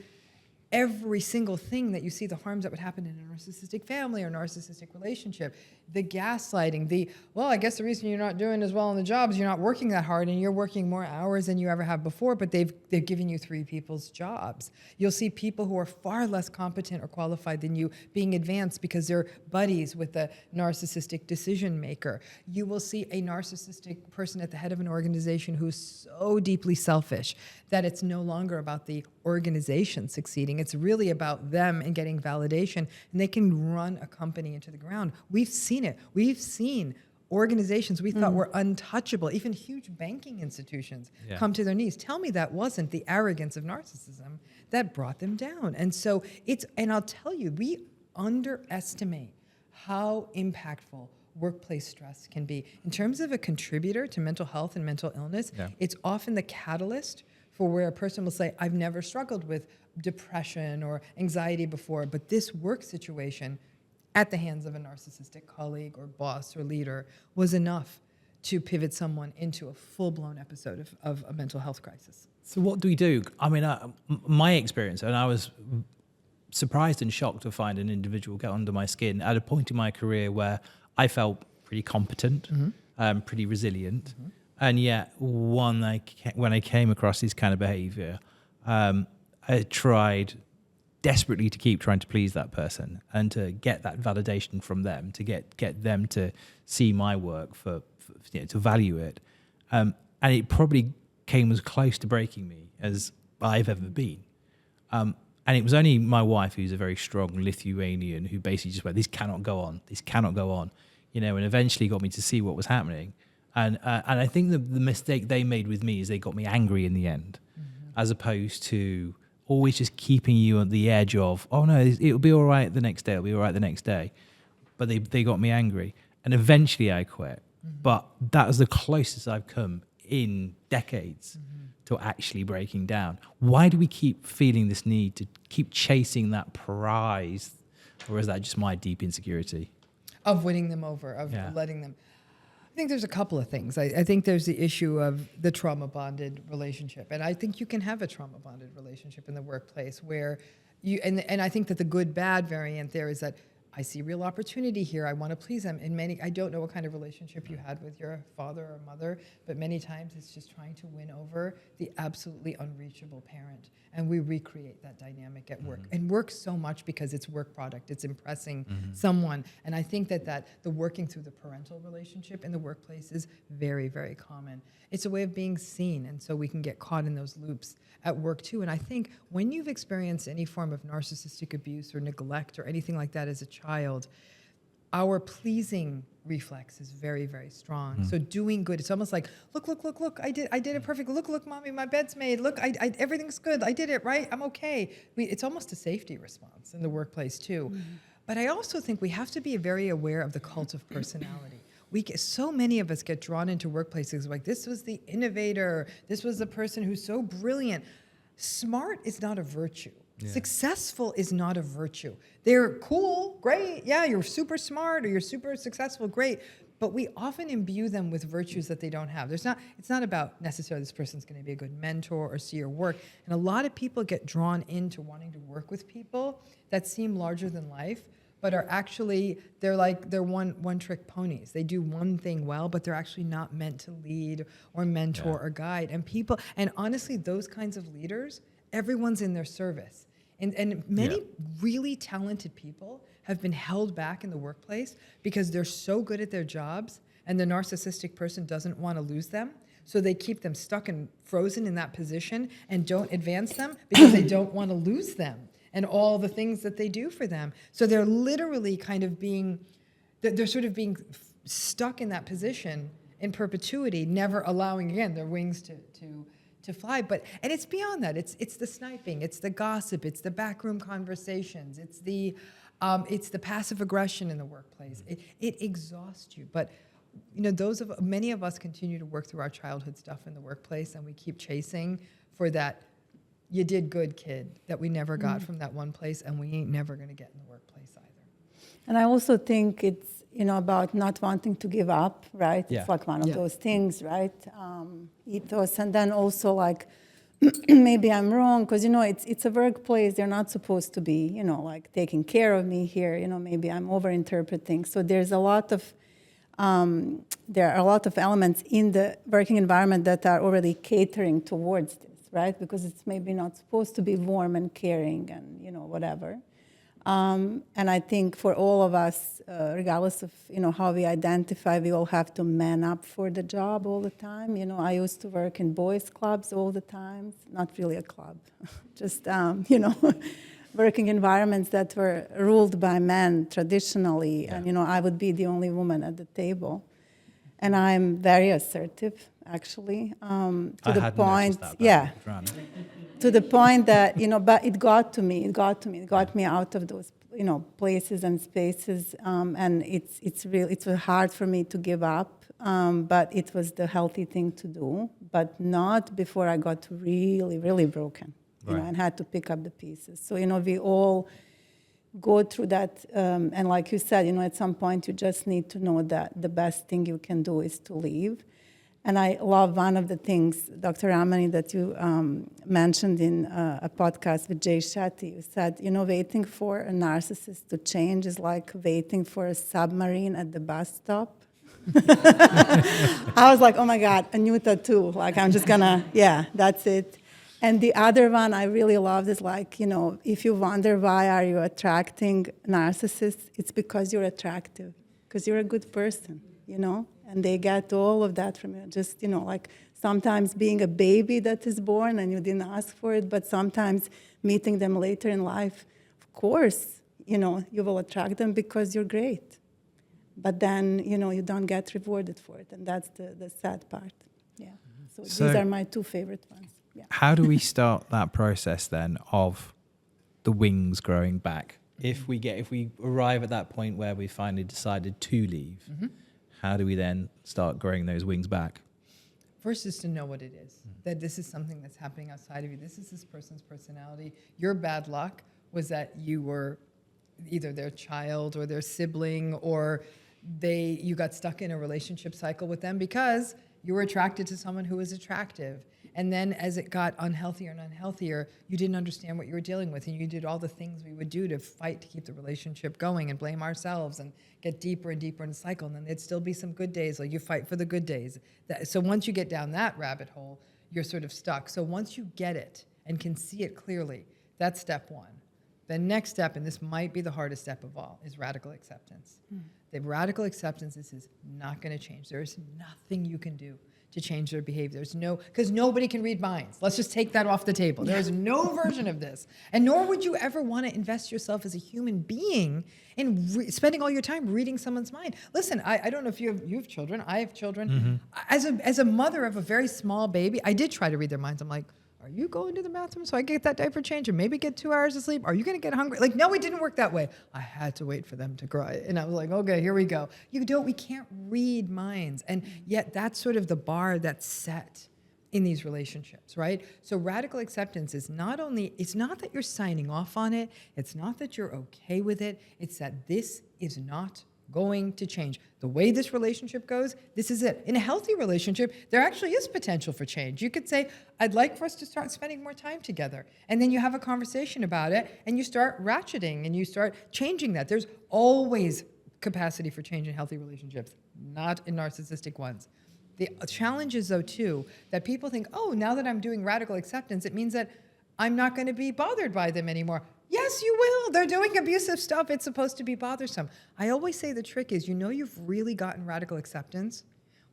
every single thing that you see, the harms that would happen in a narcissistic family or narcissistic relationship, the gaslighting, well, I guess the reason you're not doing as well in the job is you're not working that hard and you're working more hours than you ever have before, but they've given you 3 people's jobs. You'll see people who are far less competent or qualified than you being advanced because they're buddies with a narcissistic decision maker. You will see a narcissistic person at the head of an organization who's so deeply selfish that it's no longer about the organization succeeding. It's really about them and getting validation, and they can run a company into the ground. We've seen it. We've seen organizations we thought were untouchable, even huge banking institutions, come to their knees. Tell me that wasn't the arrogance of narcissism that brought them down. And so and I'll tell you, we underestimate how impactful workplace stress can be. In terms of a contributor to mental health and mental illness, it's often the catalyst for where a person will say, I've never struggled with depression or anxiety before, but this work situation at the hands of a narcissistic colleague or boss or leader was enough to pivot someone into a full-blown episode of a mental health crisis. So what do we do? I mean, my experience, and I was surprised and shocked to find an individual get under my skin at a point in my career where I felt pretty competent, pretty resilient. And yet, when I came across this kind of behavior, I tried desperately to keep trying to please that person and to get that validation from them, to get them to see my work, for to value it. And it probably came as close to breaking me as I've ever been. And it was only my wife, who's a very strong Lithuanian, who basically just went, this cannot go on, and eventually got me to see what was happening. And I think the mistake they made with me is they got me angry in the end, as opposed to always just keeping you on the edge of, oh no, it'll be all right the next day, But they got me angry. And eventually I quit. But that was the closest I've come in decades to actually breaking down. Why do we keep feeling this need to keep chasing that prize? Or is that just my deep insecurity? Of winning them over, of letting them. I think there's a couple of things. I think there's the issue of the trauma-bonded relationship. And I think you can have a trauma-bonded relationship in the workplace where you, and I think that the good-bad variant there is that I see real opportunity here. I want to please them. I don't know what kind of relationship you had with your father or mother, but many times it's just trying to win over the absolutely unreachable parent. And we recreate that dynamic at work. And work so much because it's work product. It's impressing someone. And I think that the working through the parental relationship in the workplace is very, very common. It's a way of being seen. And so we can get caught in those loops at work too. And I think when you've experienced any form of narcissistic abuse or neglect or anything like that as a child, our pleasing reflex is very, very strong. So doing good, it's almost like, look, I did it perfectly. Look, mommy, my bed's made. Look, I everything's good. I did it right. I'm okay. It's almost a safety response in the workplace too. But I also think we have to be very aware of the cult of personality. So many of us get drawn into workplaces like, this was the innovator, this was the person who's so brilliant. Smart is not a virtue. Yeah. Successful is not a virtue. They're cool, great, yeah, you're super smart or you're super successful, great, but we often imbue them with virtues that they don't have. It's not about necessarily this person's going to be a good mentor or see your work. And a lot of people get drawn into wanting to work with people that seem larger than life, but are actually, they're one trick ponies. They do one thing well, but they're actually not meant to lead or mentor or guide. And honestly, those kinds of leaders, everyone's in their service. And many really talented people have been held back in the workplace because they're so good at their jobs and the narcissistic person doesn't want to lose them. So they keep them stuck and frozen in that position and don't advance them because they don't want to lose them and all the things that they do for them. So they're literally kind of they're sort of being stuck in that position in perpetuity, never allowing, again, their wings to fly. And it's beyond that. It's the sniping, it's the gossip, it's the backroom conversations, it's the passive aggression in the workplace. It exhausts you. But many of us continue to work through our childhood stuff in the workplace, and we keep chasing for that "you did good, kid" that we never got from that one place, and we ain't never going to get in the workplace either. And I also think it's about not wanting to give up, right? Yeah. It's like one of those things, right? Ethos, and then also like maybe I'm wrong because it's a workplace. They're not supposed to be like taking care of me here. Maybe I'm overinterpreting. So there's a lot of there are a lot of elements in the working environment that are already catering towards this, right? Because it's maybe not supposed to be warm and caring and whatever. And I think for all of us, regardless of how we identify, we all have to man up for the job all the time. I used to work in boys' clubs all the time. Not really a club, just working environments that were ruled by men traditionally, and I would be the only woman at the table. And I'm very assertive, actually, to the point, to the point that but it got to me. It got me out of those places and spaces, and it was hard for me to give up, but it was the healthy thing to do, but not before I got really, really broken. And had to pick up the pieces. So, we all go through that. And like you said, at some point you just need to know that the best thing you can do is to leave. And I love one of the things, Dr. Ramani, that you mentioned in a podcast with Jay Shetty. You said, waiting for a narcissist to change is like waiting for a submarine at the bus stop. I was like, oh my God, a new tattoo. Like, I'm just gonna, that's it. And the other one I really loved is like, if you wonder why are you attracting narcissists, it's because you're attractive, because you're a good person, and they get all of that from you. Just, like sometimes being a baby that is born and you didn't ask for it, but sometimes meeting them later in life, of course, you will attract them because you're great. But then, you don't get rewarded for it, and that's the sad part. Yeah. So these are my two favorite ones. Yeah. How do we start that process then of the wings growing back? If we arrive at that point where we finally decided to leave, how do we then start growing those wings back? First is to know what it is, that this is something that's happening outside of you. This is this person's personality. Your bad luck was that you were either their child or their sibling, or you got stuck in a relationship cycle with them because you were attracted to someone who was attractive. And then as it got unhealthier and unhealthier, you didn't understand what you were dealing with, and you did all the things we would do to fight to keep the relationship going and blame ourselves and get deeper and deeper in the cycle. And then there'd still be some good days, like you fight for the good days. So once you get down that rabbit hole, you're sort of stuck. So once you get it and can see it clearly, that's step one. The next step, and this might be the hardest step of all, is radical acceptance. The radical acceptance is not going to change. There is nothing you can do to change their behavior. Because nobody can read minds. Let's just take that off the table. There is no version of this. And nor would you ever want to invest yourself as a human being in spending all your time reading someone's mind. Listen, I don't know if you have children. I have children. As a mother of a very small baby, I did try to read their minds. I'm like, are you going to the bathroom so I get that diaper change and maybe get 2 hours of sleep? Are you going to get hungry? Like, no, it didn't work that way. I had to wait for them to cry. And I was like, okay, here we go. We can't read minds. And yet that's sort of the bar that's set in these relationships, right? So radical acceptance is it's not that you're signing off on it. It's not that you're okay with it. It's that this is not going to change. The way this relationship goes, this is it. In a healthy relationship, there actually is potential for change. You could say, I'd like for us to start spending more time together. And then you have a conversation about it, and you start ratcheting, and you start changing that. There's always capacity for change in healthy relationships, not in narcissistic ones. The challenge is, though, too, that people think, oh, now that I'm doing radical acceptance, it means that I'm not going to be bothered by them anymore. Yes, you will. They're doing abusive stuff. It's supposed to be bothersome. I always say the trick is, you've really gotten radical acceptance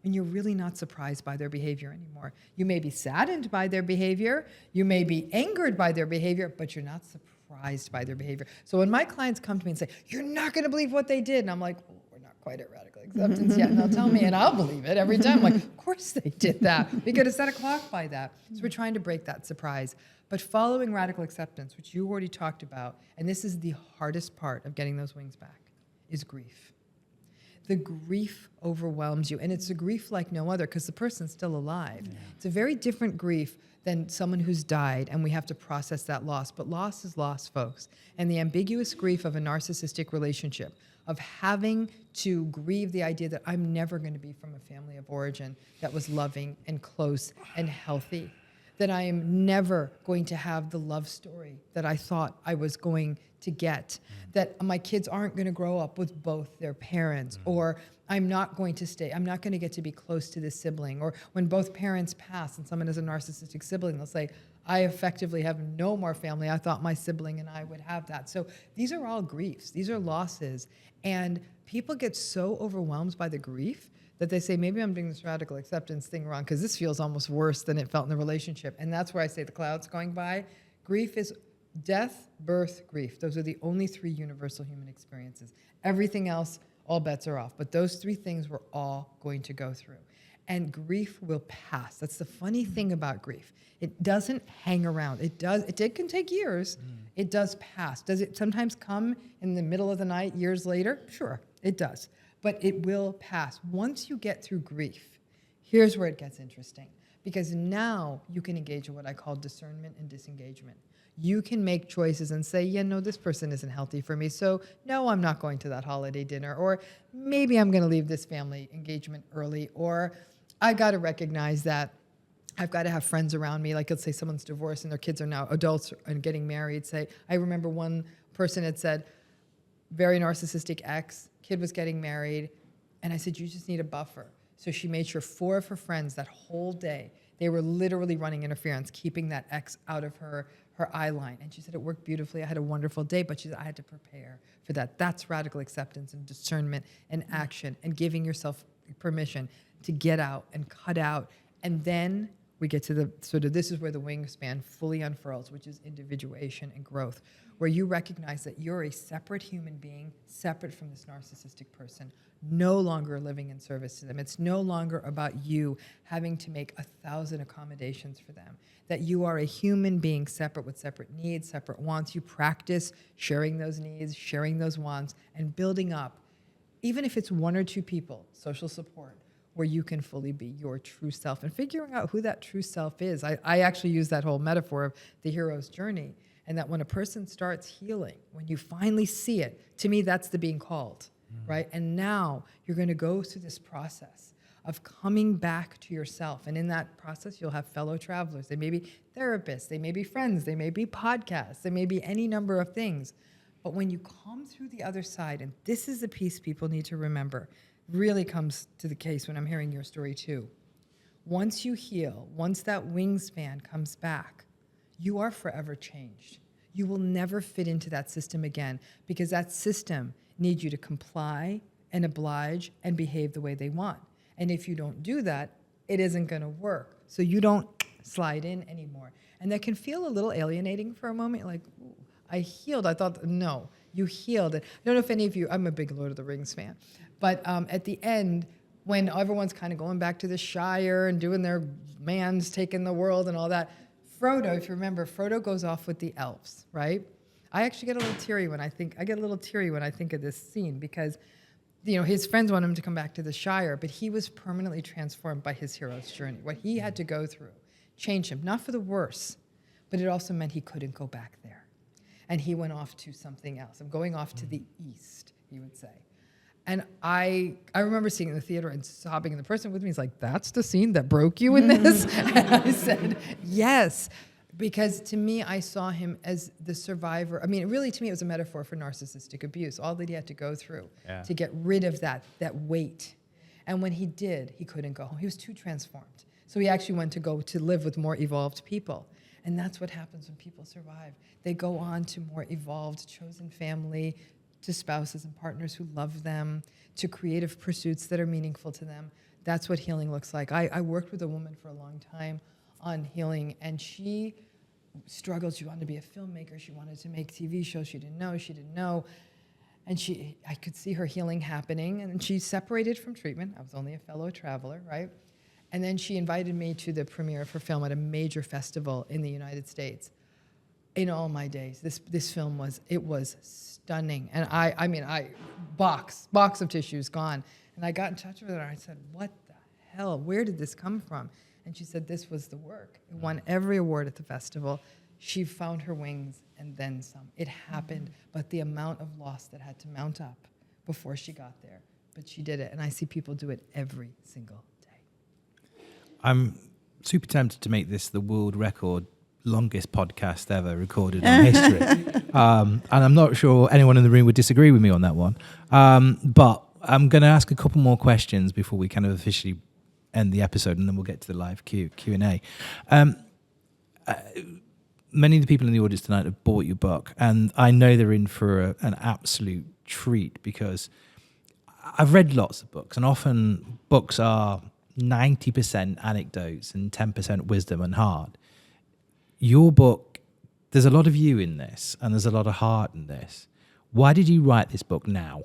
when you're really not surprised by their behavior anymore. You may be saddened by their behavior. You may be angered by their behavior, but you're not surprised by their behavior. So when my clients come to me and say, you're not going to believe what they did, and I'm like, oh, we're not quite at radical acceptance yet. And they'll tell me, and I'll believe it every time. I'm like, of course they did that. We could have set a clock by that. So we're trying to break that surprise. But following radical acceptance, which you already talked about, and this is the hardest part of getting those wings back, is grief. The grief overwhelms you, and it's a grief like no other because the person's still alive. Yeah. It's a very different grief than someone who's died, and we have to process that loss. But loss is loss, folks. And the ambiguous grief of a narcissistic relationship, of having to grieve the idea that I'm never going to be from a family of origin that was loving and close and healthy, that I am never going to have the love story that I thought I was going to get, that my kids aren't going to grow up with both their parents, or I'm not going to get to be close to this sibling, or when both parents pass and someone has a narcissistic sibling, they'll say, I effectively have no more family. I thought my sibling and I would have that. So these are all griefs. These are losses. And people get so overwhelmed by the grief that they say, maybe I'm doing this radical acceptance thing wrong because this feels almost worse than it felt in the relationship. And that's where I say the cloud's going by. Grief is death, birth, grief. Those are the only three universal human experiences. Everything else, all bets are off. But those three things we're all going to go through. And grief will pass. That's the funny thing about grief. It doesn't hang around. It can take years. It does pass. Does it sometimes come in the middle of the night, years later? Sure, it does. But it will pass. Once you get through grief, here's where it gets interesting. Because now you can engage in what I call discernment and disengagement. You can make choices and say, yeah, no, this person isn't healthy for me, so no, I'm not going to that holiday dinner. Or maybe I'm going to leave this family engagement early. Or I got to recognize that I've got to have friends around me. Like, let's say someone's divorced and their kids are now adults and getting married. Say, I remember one person had said, very narcissistic ex, kid was getting married, and I said, you just need a buffer. So she made sure 4 of her friends that whole day, they were literally running interference, keeping that ex out of her eye line. And she said, it worked beautifully. I had a wonderful day, but she said, I had to prepare for that. That's radical acceptance and discernment and action and giving yourself permission to get out and cut out. And then we get to the sort of, this is where the wingspan fully unfurls, which is individuation and growth, where you recognize that you're a separate human being, separate from this narcissistic person, no longer living in service to them. It's no longer about you having to make 1,000 accommodations for them, that you are a human being separate with separate needs, separate wants. You practice sharing those needs, sharing those wants, and building up, even if it's 1 or 2 people, social support, where you can fully be your true self and figuring out who that true self is. I actually use that whole metaphor of the hero's journey, and that when a person starts healing, when you finally see it, to me, that's the being called, right? And now you're going to go through this process of coming back to yourself. And in that process, you'll have fellow travelers. They may be therapists, they may be friends, they may be podcasts, they may be any number of things. But when you come through the other side, and this is the piece people need to remember, really comes to the case when I'm hearing your story too. Once you heal, once that wingspan comes back, you are forever changed. You will never fit into that system again because that system needs you to comply and oblige and behave the way they want. And if you don't do that, it isn't going to work. So you don't slide in anymore. And that can feel a little alienating for a moment, like, ooh, I healed. I thought, no, you healed. I don't know if any of you, I'm a big Lord of the Rings fan, but at the end, when everyone's kind of going back to the Shire and doing their man's taking the world and all that, Frodo, if you remember, Frodo goes off with the elves, right? I actually get a little teary when I think of this scene because, you know, his friends want him to come back to the Shire, but he was permanently transformed by his hero's journey. What he had to go through changed him, not for the worse, but it also meant he couldn't go back there. And he went off to something else. I'm going off to the east, he would say. And I remember seeing it in the theater and sobbing, and the person with me is like, "That's the scene that broke you in this?" And I said, "Yes." Because to me, I saw him as the survivor. I mean, really, to me, it was a metaphor for narcissistic abuse, all that he had to go through to get rid of that weight. And when he did, he couldn't go home. He was too transformed. So he actually went to go to live with more evolved people. And that's what happens when people survive. They go on to more evolved, chosen family, to spouses and partners who love them, to creative pursuits that are meaningful to them. That's what healing looks like. I worked with a woman for a long time on healing, and she struggled. She wanted to be a filmmaker. She wanted to make TV shows. She didn't know. And I could see her healing happening, and she separated from treatment. I was only a fellow traveler, right? And then she invited me to the premiere of her film at a major festival in the United States. In all my days, this film was stunning. And I box of tissues gone. And I got in touch with her, and I said, "What the hell? Where did this come from?" And she said, "This was the work." It won every award at the festival. She found her wings and then some. It happened, but the amount of loss that had to mount up before she got there. But she did it, and I see people do it every single day. I'm super tempted to make this the world record longest podcast ever recorded in history. And I'm not sure anyone in the room would disagree with me on that one. But I'm going to ask a couple more questions before we kind of officially end the episode, and then we'll get to the live Q&A. Many of the people in the audience tonight have bought your book, and I know they're in for an absolute treat, because I've read lots of books, and often books are 90% anecdotes and 10% wisdom and heart. Your book, there's a lot of you in this, and there's a lot of heart in this. Why did you write this book now?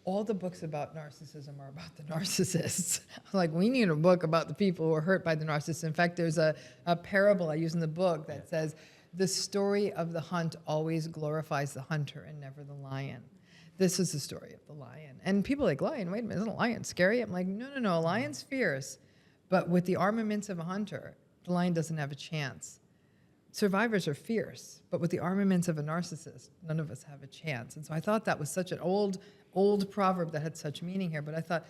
All the books about narcissism are about the narcissists. Like, we need a book about the people who are hurt by the narcissist. In fact, there's a parable I use in the book that says, "The story of the hunt always glorifies the hunter and never the lion." This is the story of the lion. And people are like, "Lion, wait a minute, isn't a lion scary?" I'm like, no, a lion's fierce. But with the armaments of a hunter, the lion doesn't have a chance. Survivors are fierce, but with the armaments of a narcissist, none of us have a chance. And so I thought that was such an old proverb that had such meaning here. But I thought,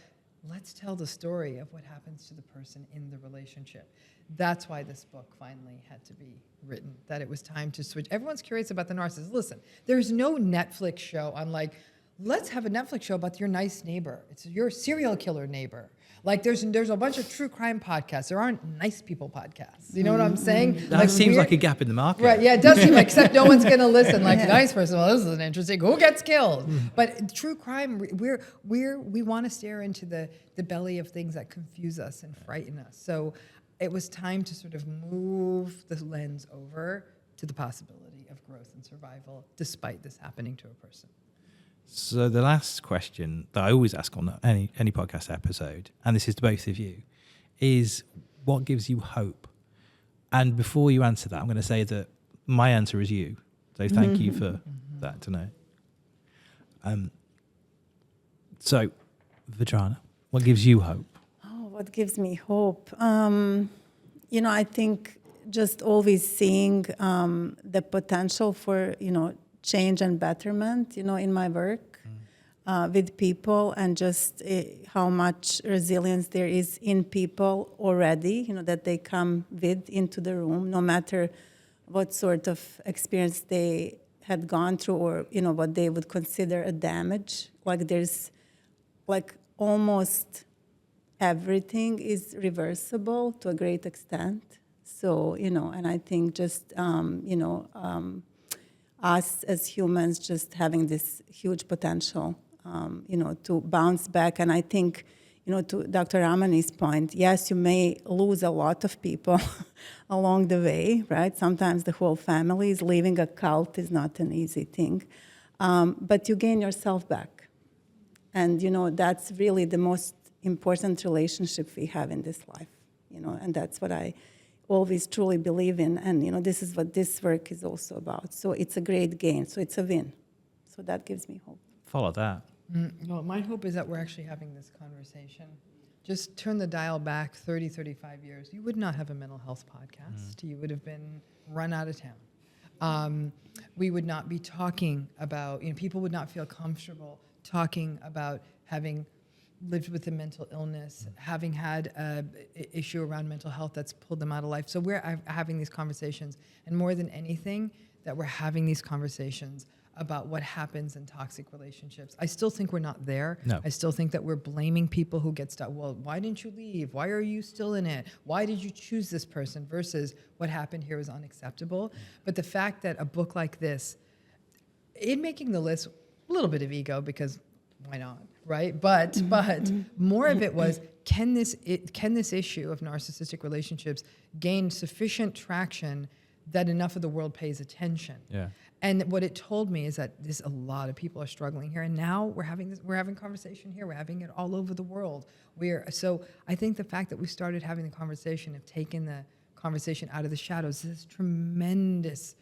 let's tell the story of what happens to the person in the relationship. That's why this book finally had to be written, that it was time to switch. Everyone's curious about the narcissist. Listen, there's no Netflix show on, like, let's have a Netflix show about your nice neighbor. It's your serial killer neighbor. Like, there's a bunch of true crime podcasts. There aren't nice people podcasts. You know what I'm saying? That seems like a gap in the market. Right, yeah, it does seem like, except no one's going to listen. Like, nice person, well, this is interesting. Who gets killed? But true crime, we want to stare into the belly of things that confuse us and frighten us. So it was time to sort of move the lens over to the possibility of growth and survival, despite this happening to a person. So the last question that I always ask on any podcast episode, and this is to both of you, is what gives you hope? And before you answer that, I'm going to say that my answer is you. So thank you for that tonight. So, Vedrana, what gives you hope? Oh, what gives me hope? I think just always seeing the potential for, change and betterment, in my work with people, and just how much resilience there is in people already, that they come with into the room, no matter what sort of experience they had gone through, or, what they would consider a damage. Like, there's, almost everything is reversible to a great extent. So, and I think just, us as humans just having this huge potential, to bounce back. And I think, to Dr. Ramani's point, yes, you may lose a lot of people along the way, right? Sometimes the whole family is leaving a cult is not an easy thing. But you gain yourself back. And, that's really the most important relationship we have in this life, and that's what I always truly believe in. And, this is what this work is also about. So it's a great gain. So it's a win. So that gives me hope. Follow that. Well, my hope is that we're actually having this conversation. Just turn the dial back 30, 35 years. You would not have a mental health podcast. You would have been run out of town. We would not be talking about, people would not feel comfortable talking about having lived with a mental illness, having had an issue around mental health that's pulled them out of life. So we're having these conversations, and more than anything, that we're having these conversations about what happens in toxic relationships. I still think we're not there. No. I still think that we're blaming people who get stuck. Well, why didn't you leave? Why are you still in it? Why did you choose this person? Versus what happened here was unacceptable. But the fact that a book like this, in making the list, a little bit of ego, because why not, right? But more of it was, can this issue of narcissistic relationships gain sufficient traction that enough of the world pays attention? Yeah. And what it told me is that a lot of people are struggling here, and now we're having conversation here. We're having it all over the world. So I think the fact that we started having the conversation, have taken the conversation out of the shadows, this tremendous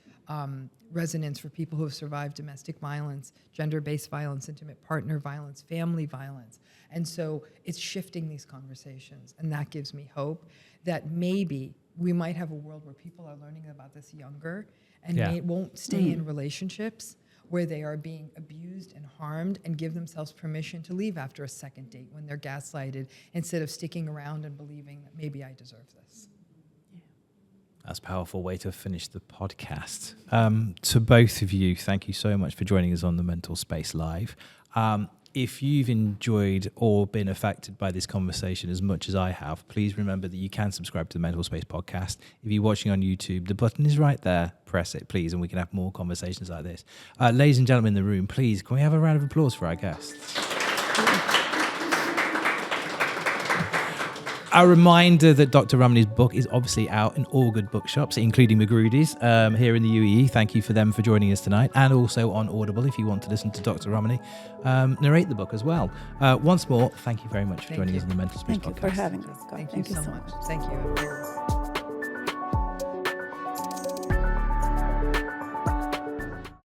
resonance for people who have survived domestic violence, gender-based violence, intimate partner violence, family violence. And so it's shifting these conversations, and that gives me hope that maybe we might have a world where people are learning about this younger and won't stay in relationships where they are being abused and harmed, and give themselves permission to leave after a second date when they're gaslighted, instead of sticking around and believing that maybe I deserve this. That's a powerful way to finish the podcast. To both of you, thank you so much for joining us on the Mental Space Live. If you've enjoyed or been affected by this conversation as much as I have, please remember that you can subscribe to the Mental Space podcast. If you're watching on YouTube, the button is right there. Press it, please, and we can have more conversations like this. Ladies and gentlemen in the room, please, can we have a round of applause for our guests? A reminder that Dr. Ramani's book is obviously out in all good bookshops, including Magrudy's here in the UAE. Thank you for them for joining us tonight, and also on Audible if you want to listen to Dr. Ramani narrate the book as well. Once more, thank you very much for joining us in the Mental Space podcast. Thank you for having us. Thank you so much. Thank you.